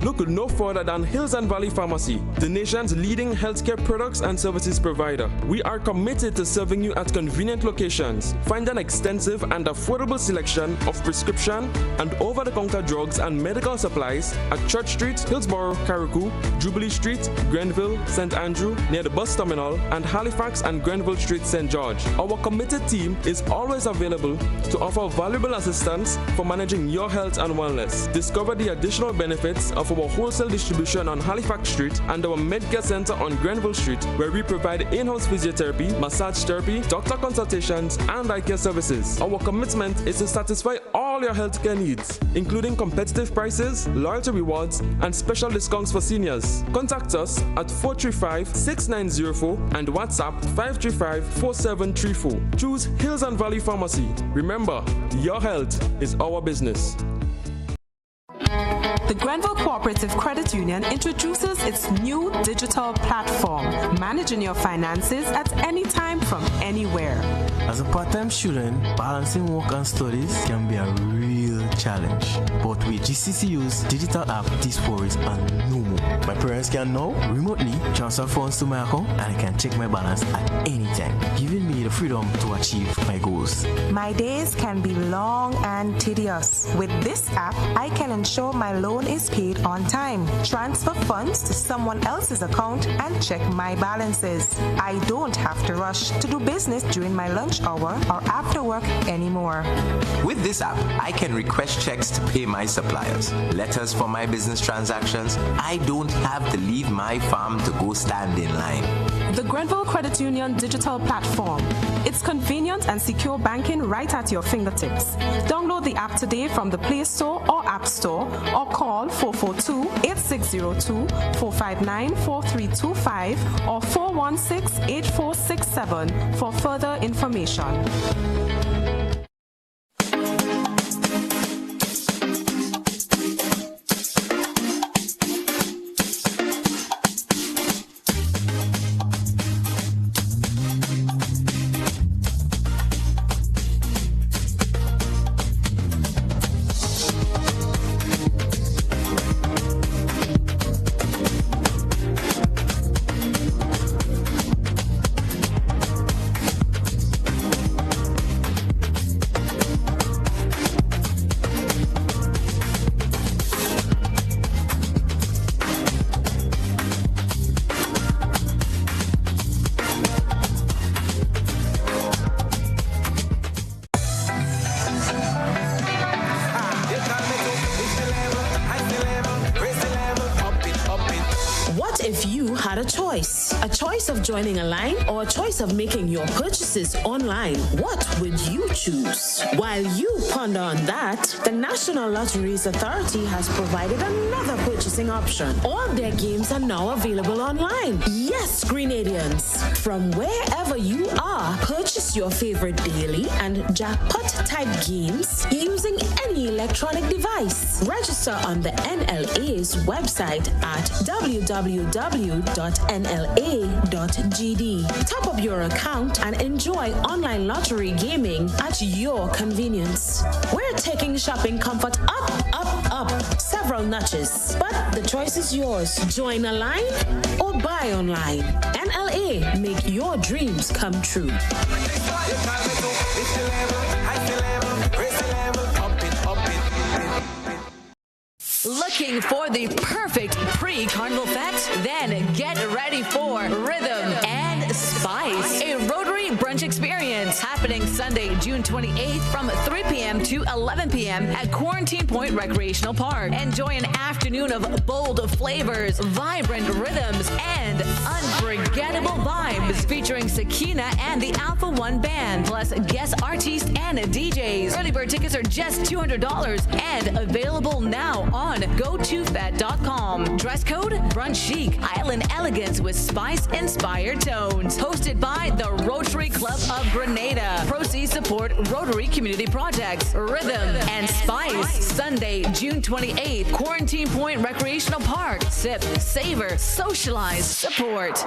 Look no further than Hills and Valley Pharmacy, the nation's leading healthcare products and services provider. We are committed to serving you at convenient locations. Find an extensive and affordable selection of prescription and over-the-counter drugs and medical supplies at Church Street, Hillsborough, Carriacou, Jubilee Street, Grenville, St. Andrew, near the bus terminal, and Halifax and Grenville Street, St. George. Our committed team is always available to offer valuable assistance for managing your health and wellness. Discover the additional benefits of of our wholesale distribution on Halifax Street and our Medcare Center on Grenville Street, where we provide in-house physiotherapy, massage therapy, doctor consultations, and eye care services. Our commitment is to satisfy all your healthcare needs, including competitive prices, loyalty rewards, and special discounts for seniors. Contact us at 435-6904 and WhatsApp 535-4734. Choose Hills and Valley Pharmacy. Remember, your health is our business. The Grenville Cooperative Credit Union introduces its new digital platform, managing your finances at any time from anywhere. As a part-time student, balancing work and studies can be a real challenge. But with GCCU's digital app, these worries are no more. My parents can now remotely transfer funds to my account and I can check my balance at any time, giving me the freedom to achieve my goals. My days can be long and tedious. With this app, I can ensure my loan is paid on time, transfer funds to someone else's account, and check my balances. I don't have to rush to do business during my lunch hour or after work anymore. With this app, I can request checks to pay my suppliers, letters for my business transactions. I don't have to leave my farm to go stand in line. The Grenville Credit Union digital platform. It's convenient and secure banking right at your fingertips. Download the app today from the Play Store or App Store, or call 442-8602-459-4325 or 416-8467 for further information. A choice of joining a line or a choice of making your purchases online. What would you choose? While you ponder on that, the National Lotteries Authority has provided another purchasing option. All their games are now available online. Yes, Grenadians, from wherever you are, purchase your favorite daily and jackpot type games using any electronic device. Register on the NLA's website at www.nla.gd. Top up your account and enjoy online lottery gaming at your convenience. We're taking shopping comfort up, up, up several notches, but the choice is yours. Join a line or buy online. NLA, make your dreams come true. Looking for the perfect pre-carnival fete? Then get ready for Rhythm and Spice, a Rotary brunch experience happening Sunday, June 28th from 3 p.m. to 11 p.m. at Quarantine Point Recreational Park. Enjoy an afternoon of bold flavors, vibrant rhythms, and unforgettable vibes featuring Sakina and the Alpha One Band, plus guest artists and DJs. Early bird tickets are just $200 and available now on GoToFet.com. Dress code brunch chic, island elegance with spice-inspired tones. Hosted by the Rotary Club of Grenada. Proceeds support Rotary community projects. Rhythm and Spice, Sunday, June 28th, Quarantine Point Recreational Park. Sip, savor, socialize, support.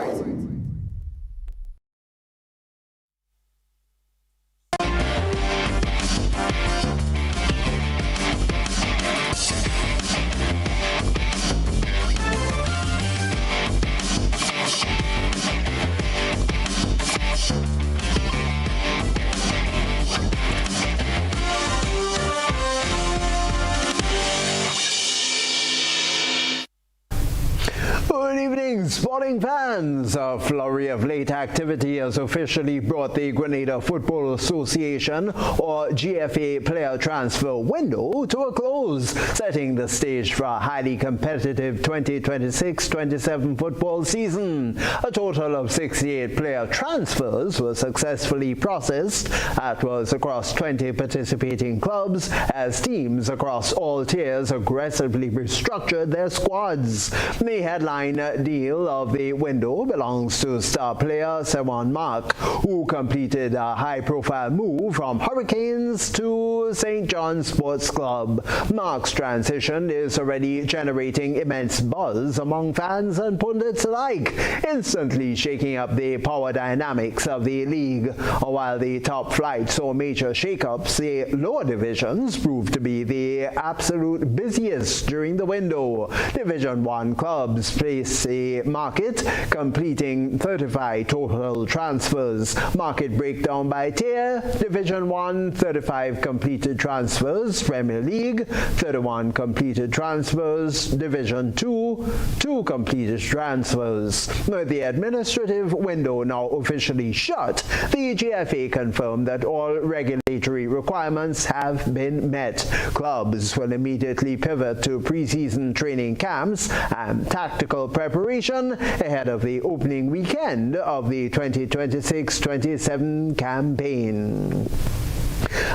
morning, fans. A flurry of late activity has officially brought the Grenada Football Association, or GFA, player transfer window to a close, setting the stage for a highly competitive 2026-27 football season. A total of 68 player transfers were successfully processed. That was across 20 participating clubs, as teams across all tiers aggressively restructured their squads. The headline deal of the window belongs to star player Sewan Mark, who completed a high-profile move from Hurricanes to St. John's Sports Club. Mark's transition is already generating immense buzz among fans and pundits alike, instantly shaking up the power dynamics of the league. While the top flight saw major shakeups, the lower divisions proved to be the absolute busiest during the window. Division 1 clubs place a market, completing 35 total transfers. Market breakdown by tier: Division 1, 35 completed transfers; Premier League, 31 completed transfers; Division 2, 2 completed transfers. With the administrative window now officially shut, the GFA confirmed that all regulatory requirements have been met. Clubs will immediately pivot to pre-season training camps and tactical preparation ahead of the opening weekend of the 2026-27 campaign.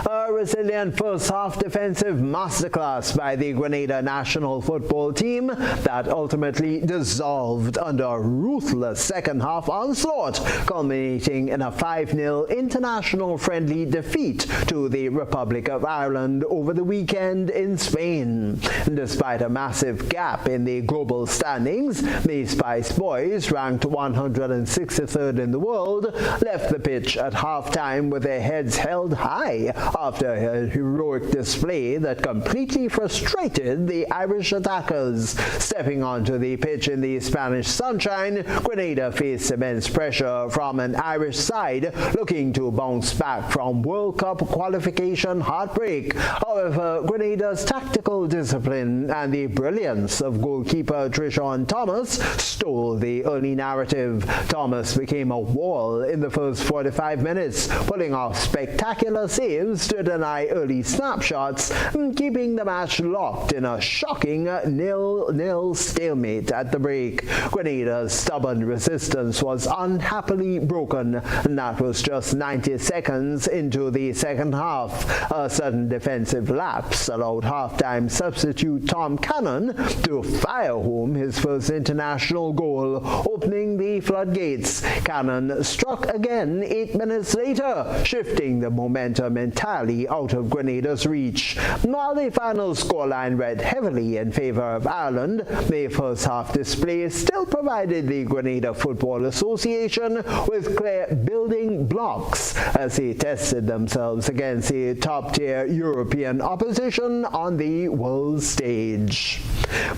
A resilient first-half defensive masterclass by the Grenada national football team that ultimately dissolved under a ruthless second-half onslaught, culminating in a 5-0 international-friendly defeat to the Republic of Ireland over the weekend in Spain. Despite a massive gap in the global standings, the Spice Boys, ranked 163rd in the world, left the pitch at halftime with their heads held high after a heroic display that completely frustrated the Irish attackers. Stepping onto the pitch in the Spanish sunshine, Grenada faced immense pressure from an Irish side looking to bounce back from World Cup qualification heartbreak. However, Grenada's tactical discipline and the brilliance of goalkeeper Trishawn Thomas stole the early narrative. Thomas became a wall in the first 45 minutes, pulling off spectacular saves to deny early snapshots, keeping the match locked in a shocking 0-0 stalemate at the break. Grenada's stubborn resistance was unhappily broken, and that was just 90 seconds into the second half. A sudden defensive lapse allowed halftime substitute Tom Cannon to fire home his first international goal, opening the floodgates. Cannon struck again 8 minutes later, shifting the momentum entirely out of Grenada's reach. While the final scoreline read heavily in favor of Ireland, the first half display still provided the Grenada Football Association with clear building blocks as they tested themselves against the top-tier European opposition on the world stage.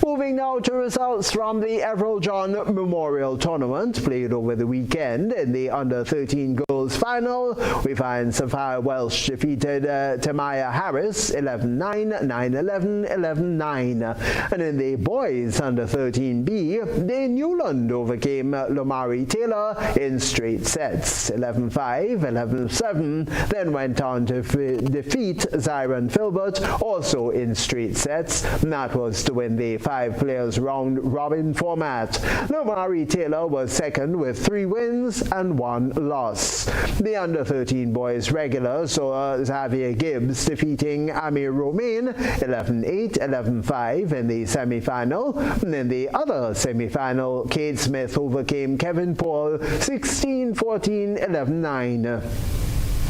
Moving now to results from the Everell John Memorial Tournament played over the weekend. In the under-13 girls final, we find Sapphire Welsh defeated Tamaya Harris 11-9, 9-11, 11-9. And in the boys under-13B, Dane Newland overcame Lomari Taylor in straight sets 11-5, 11-7, then went on to defeat Zyron Filbert also in straight sets, and that was to win the 5 players round-robin format. Lomari Taylor was second with 3 wins and 1 loss. The under-13 boys regular saw Xavier Gibbs defeating Amir Romain 11-8, 11-5 in the semi-final. And in the other semi-final, Cade Smith overcame Kevin Paul 16-14, 11-9.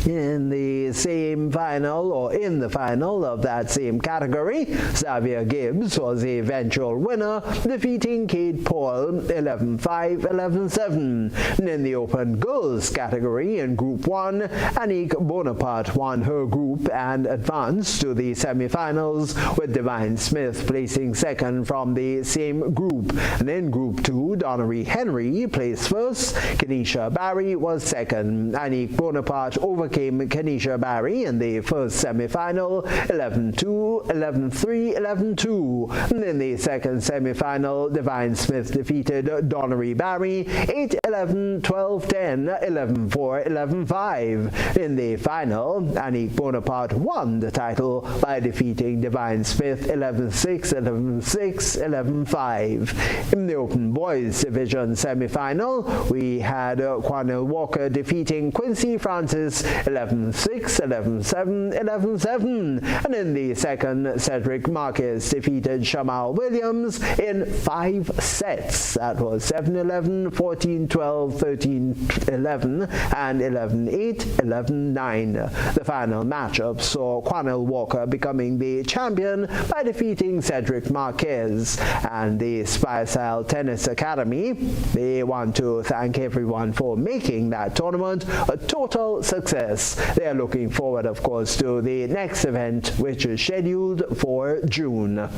In the same final, or in the final of that same category, Xavier Gibbs was the eventual winner, defeating Cade Paul 11-5, 11-7. And in the open girls category in Group 1, Anique Bonaparte won her group and advanced to the semi-finals, with Divine Smith placing second from the same group. And in Group 2, Donnery Henry placed first, Kenesha Barry was second. Anique Bonaparte overcame overcame Kenesha Barry in the first semi-final 11-2, 11-3, 11-2. In the second semi-final, Divine Smith defeated Donnery Barry 8-11, 12-10, 11-4, 11-5. In the final, Anique Bonaparte won the title by defeating Divine Smith 11-6, 11-6, 11-5. In the Open Boys Division semi-final, we had Quanell Walker defeating Quincy Francis 11-6, 11-7, 11-7. And in the second, Cedric Marquez defeated Shamal Williams in 5 sets. That was 7-11, 14-12, 13-11, and 11-8, 11-9. The final matchup saw Quanell Walker becoming the champion by defeating Cedric Marquez. And the Spicestyle Tennis Academy, they want to thank everyone for making that tournament a total success. They are looking forward, of course, to the next event, which is scheduled for June.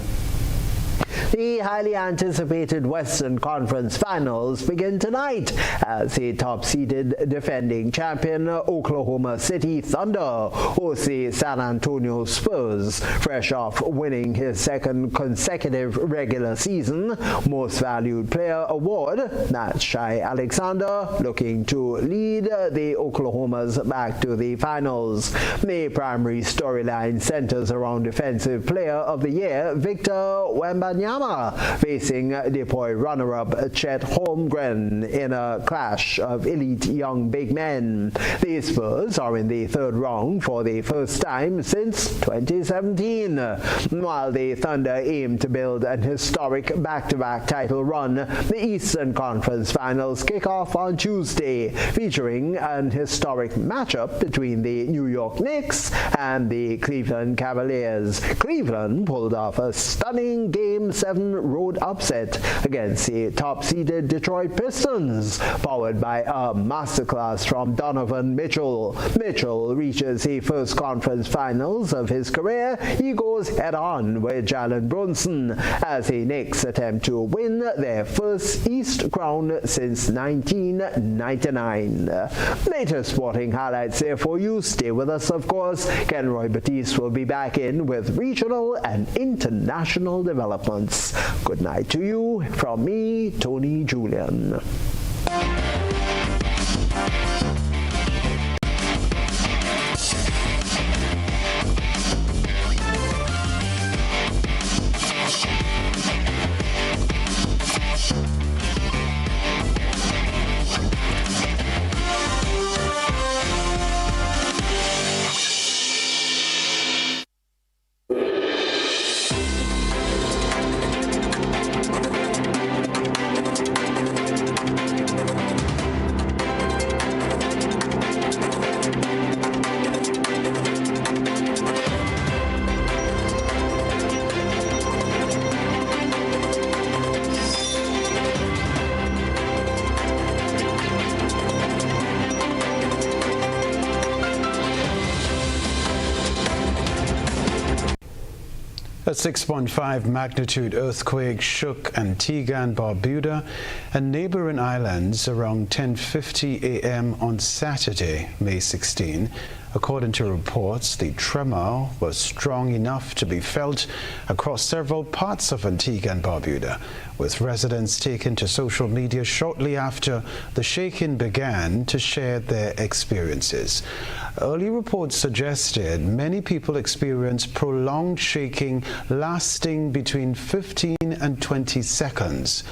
The highly anticipated Western Conference Finals begin tonight as the top-seeded defending champion Oklahoma City Thunder hosts the San Antonio Spurs, fresh off winning his second consecutive regular season Most Valued Player award. Nat Shai Alexander looking to lead the Oklahomas back to the finals. The primary storyline centers around Defensive Player of the Year Victor Wembanyama facing DePoy runner-up Chet Holmgren in a clash of elite young big men. The Spurs are in the third round for the first time since 2017. While the Thunder aim to build an historic back-to-back title run, the Eastern Conference Finals kick off on Tuesday, featuring an historic matchup between the New York Knicks and the Cleveland Cavaliers. Cleveland pulled off a stunning Game 7 road upset against the top-seeded Detroit Pistons, powered by a masterclass from Donovan Mitchell. Mitchell reaches the first conference finals of his career. He goes head-on with Jalen Brunson as the Knicks attempt to win their first East crown since 1999. Later sporting highlights there for you. Stay with us, of course. Kenroy Baptiste will be back in with regional and international developments. Good night to you from me, Tony Julian. A 6.5 magnitude earthquake shook Antigua and Barbuda and neighboring islands around 10:50 a.m. on Saturday, May 16. According to reports, the tremor was strong enough to be felt across several parts of Antigua and Barbuda, with residents taken to social media shortly after the shaking began to share their experiences. Early reports suggested many people experienced prolonged shaking lasting between 15 and 20 seconds,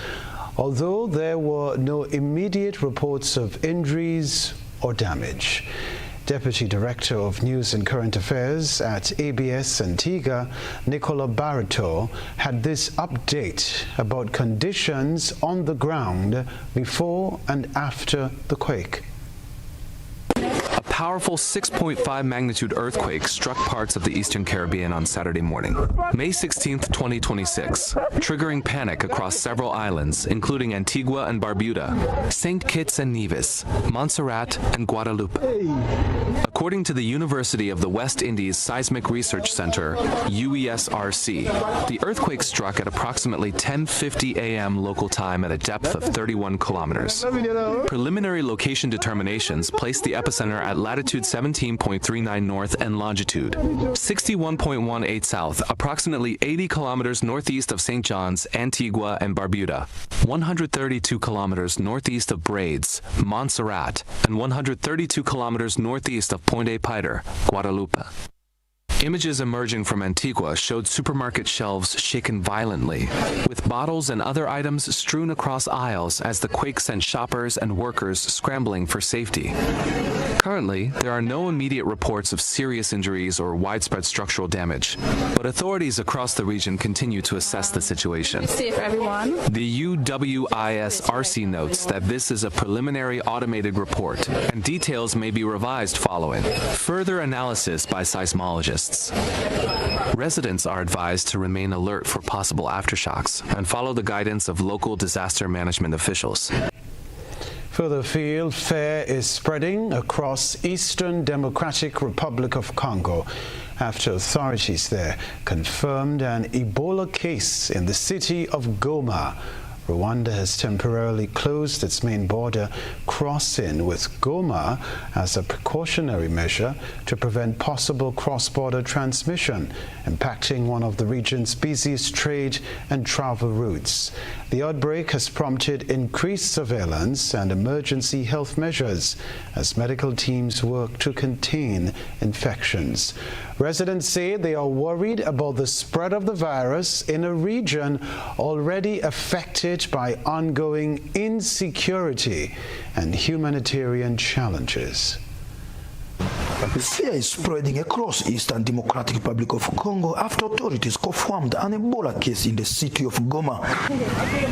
although there were no immediate reports of injuries or damage. Deputy Director of News and Current Affairs at ABS Antigua, Nicola Barreto, had this update about conditions on the ground before and after the quake. A powerful 6.5 magnitude earthquake struck parts of the Eastern Caribbean on Saturday morning, May 16, 2026, triggering panic across several islands, including Antigua and Barbuda, St. Kitts and Nevis, Montserrat, and Guadeloupe. According to the University of the West Indies Seismic Research Center, UESRC, the earthquake struck at approximately 10:50 a.m. local time at a depth of 31 kilometers. Preliminary location determinations placed the epicenter at latitude 17.39 north and longitude 61.18 south, approximately 80 kilometers northeast of St. John's, Antigua and Barbuda, 132 kilometers northeast of Braids, Montserrat, and 132 kilometers northeast of Pointe-a-Pitre, Guadalupe. Images emerging from Antigua showed supermarket shelves shaken violently, with bottles and other items strewn across aisles as the quake sent shoppers and workers scrambling for safety. Currently, there are no immediate reports of serious injuries or widespread structural damage, but authorities across the region continue to assess the situation. Safe, everyone. The UWISRC notes that this is a preliminary automated report, and details may be revised following further analysis by seismologists. Residents are advised to remain alert for possible aftershocks and follow the guidance of local disaster management officials. Further afield, fear is spreading across Eastern Democratic Republic of Congo after authorities there confirmed an Ebola case in the city of Goma. Rwanda has temporarily closed its main border crossing with Goma as a precautionary measure to prevent possible cross-border transmission, impacting one of the region's busiest trade and travel routes. The outbreak has prompted increased surveillance and emergency health measures as medical teams work to contain infections. Residents say they are worried about the spread of the virus in a region already affected by ongoing insecurity and humanitarian challenges. Fear is spreading across Eastern Democratic Republic of Congo after authorities confirmed an Ebola case in the city of Goma.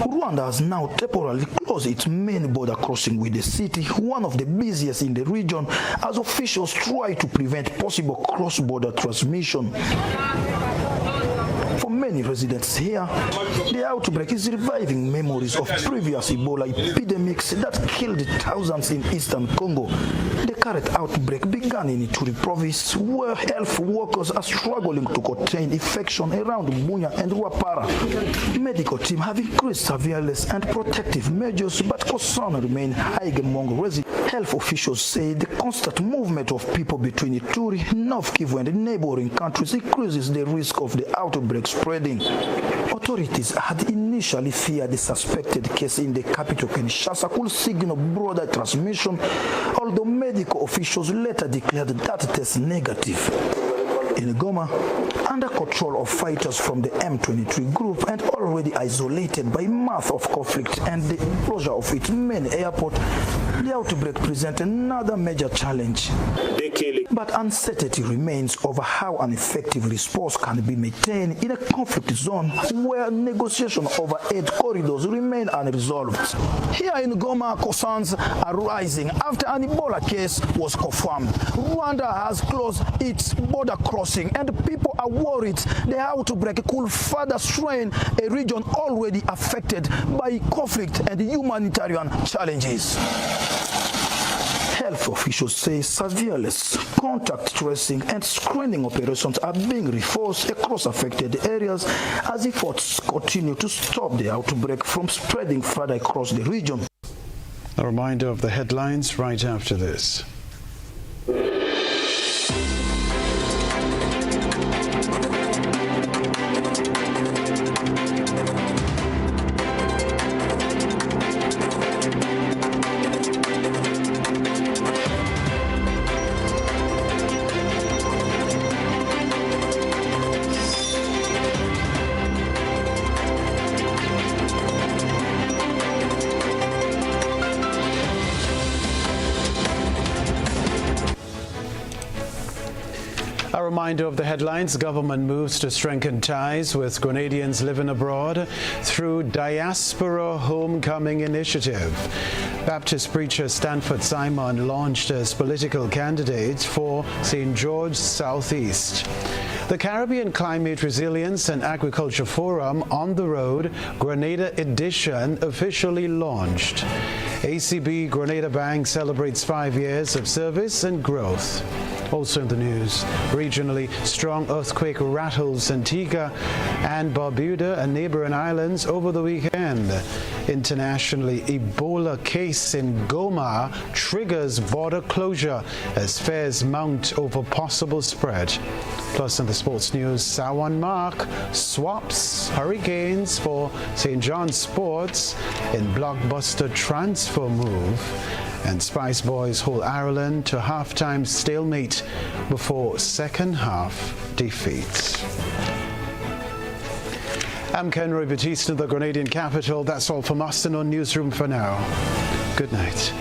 Rwanda has now temporarily closed its main border crossing with the city, one of the busiest in the region, as officials try to prevent possible cross-border transmission. For many residents here, the outbreak is reviving memories of previous Ebola epidemics that killed thousands in eastern Congo. The current outbreak began in Ituri province, where health workers are struggling to contain infection around Bunya and Wapara. Medical teams have increased surveillance and protective measures, but concern remain high among residents. Health officials say the constant movement of people between Ituri, North Kivu and neighboring countries increases the risk of the outbreak spreading. Authorities had initially feared the suspected case in the capital Kinshasa could signal broader transmission, although medical officials later declared that test negative. In Goma, under control of fighters from the M23 group and already isolated by months of conflict and the closure of its main airport, the outbreak presents another major challenge. But uncertainty remains over how an effective response can be maintained in a conflict zone where negotiations over aid corridors remain unresolved. Here in Goma, concerns are rising after an Ebola case was confirmed. Rwanda has closed its border crossing and people are worried the outbreak could further strain a region already affected by conflict and humanitarian challenges. Health officials say surveillance, contact tracing, and screening operations are being reinforced across affected areas as efforts continue to stop the outbreak from spreading further across the region. A reminder of the headlines right after this. A reminder of the headlines. Government moves to strengthen ties with Grenadians living abroad through Diaspora Homecoming Initiative. Baptist preacher Stanford Simon launched as political candidate for St. George Southeast. The Caribbean Climate Resilience and Agriculture Forum on the Road Grenada edition officially launched. ACB Grenada Bank celebrates 5 years of service and growth. Also in the news, regionally, strong earthquake rattles Antigua and Barbuda and neighboring islands over the weekend. Internationally, Ebola case in Goma triggers border closure as fears mount over possible spread. Plus in the sports news, Sawan Mark swaps Hurricanes for St. John's Sports in blockbuster transfer move. And Spice Boys hold Ireland to halftime stalemate before second half defeat. I'm Kenroy, Baptiste in the Grenadian capital. That's all from us in our newsroom for now. Good night.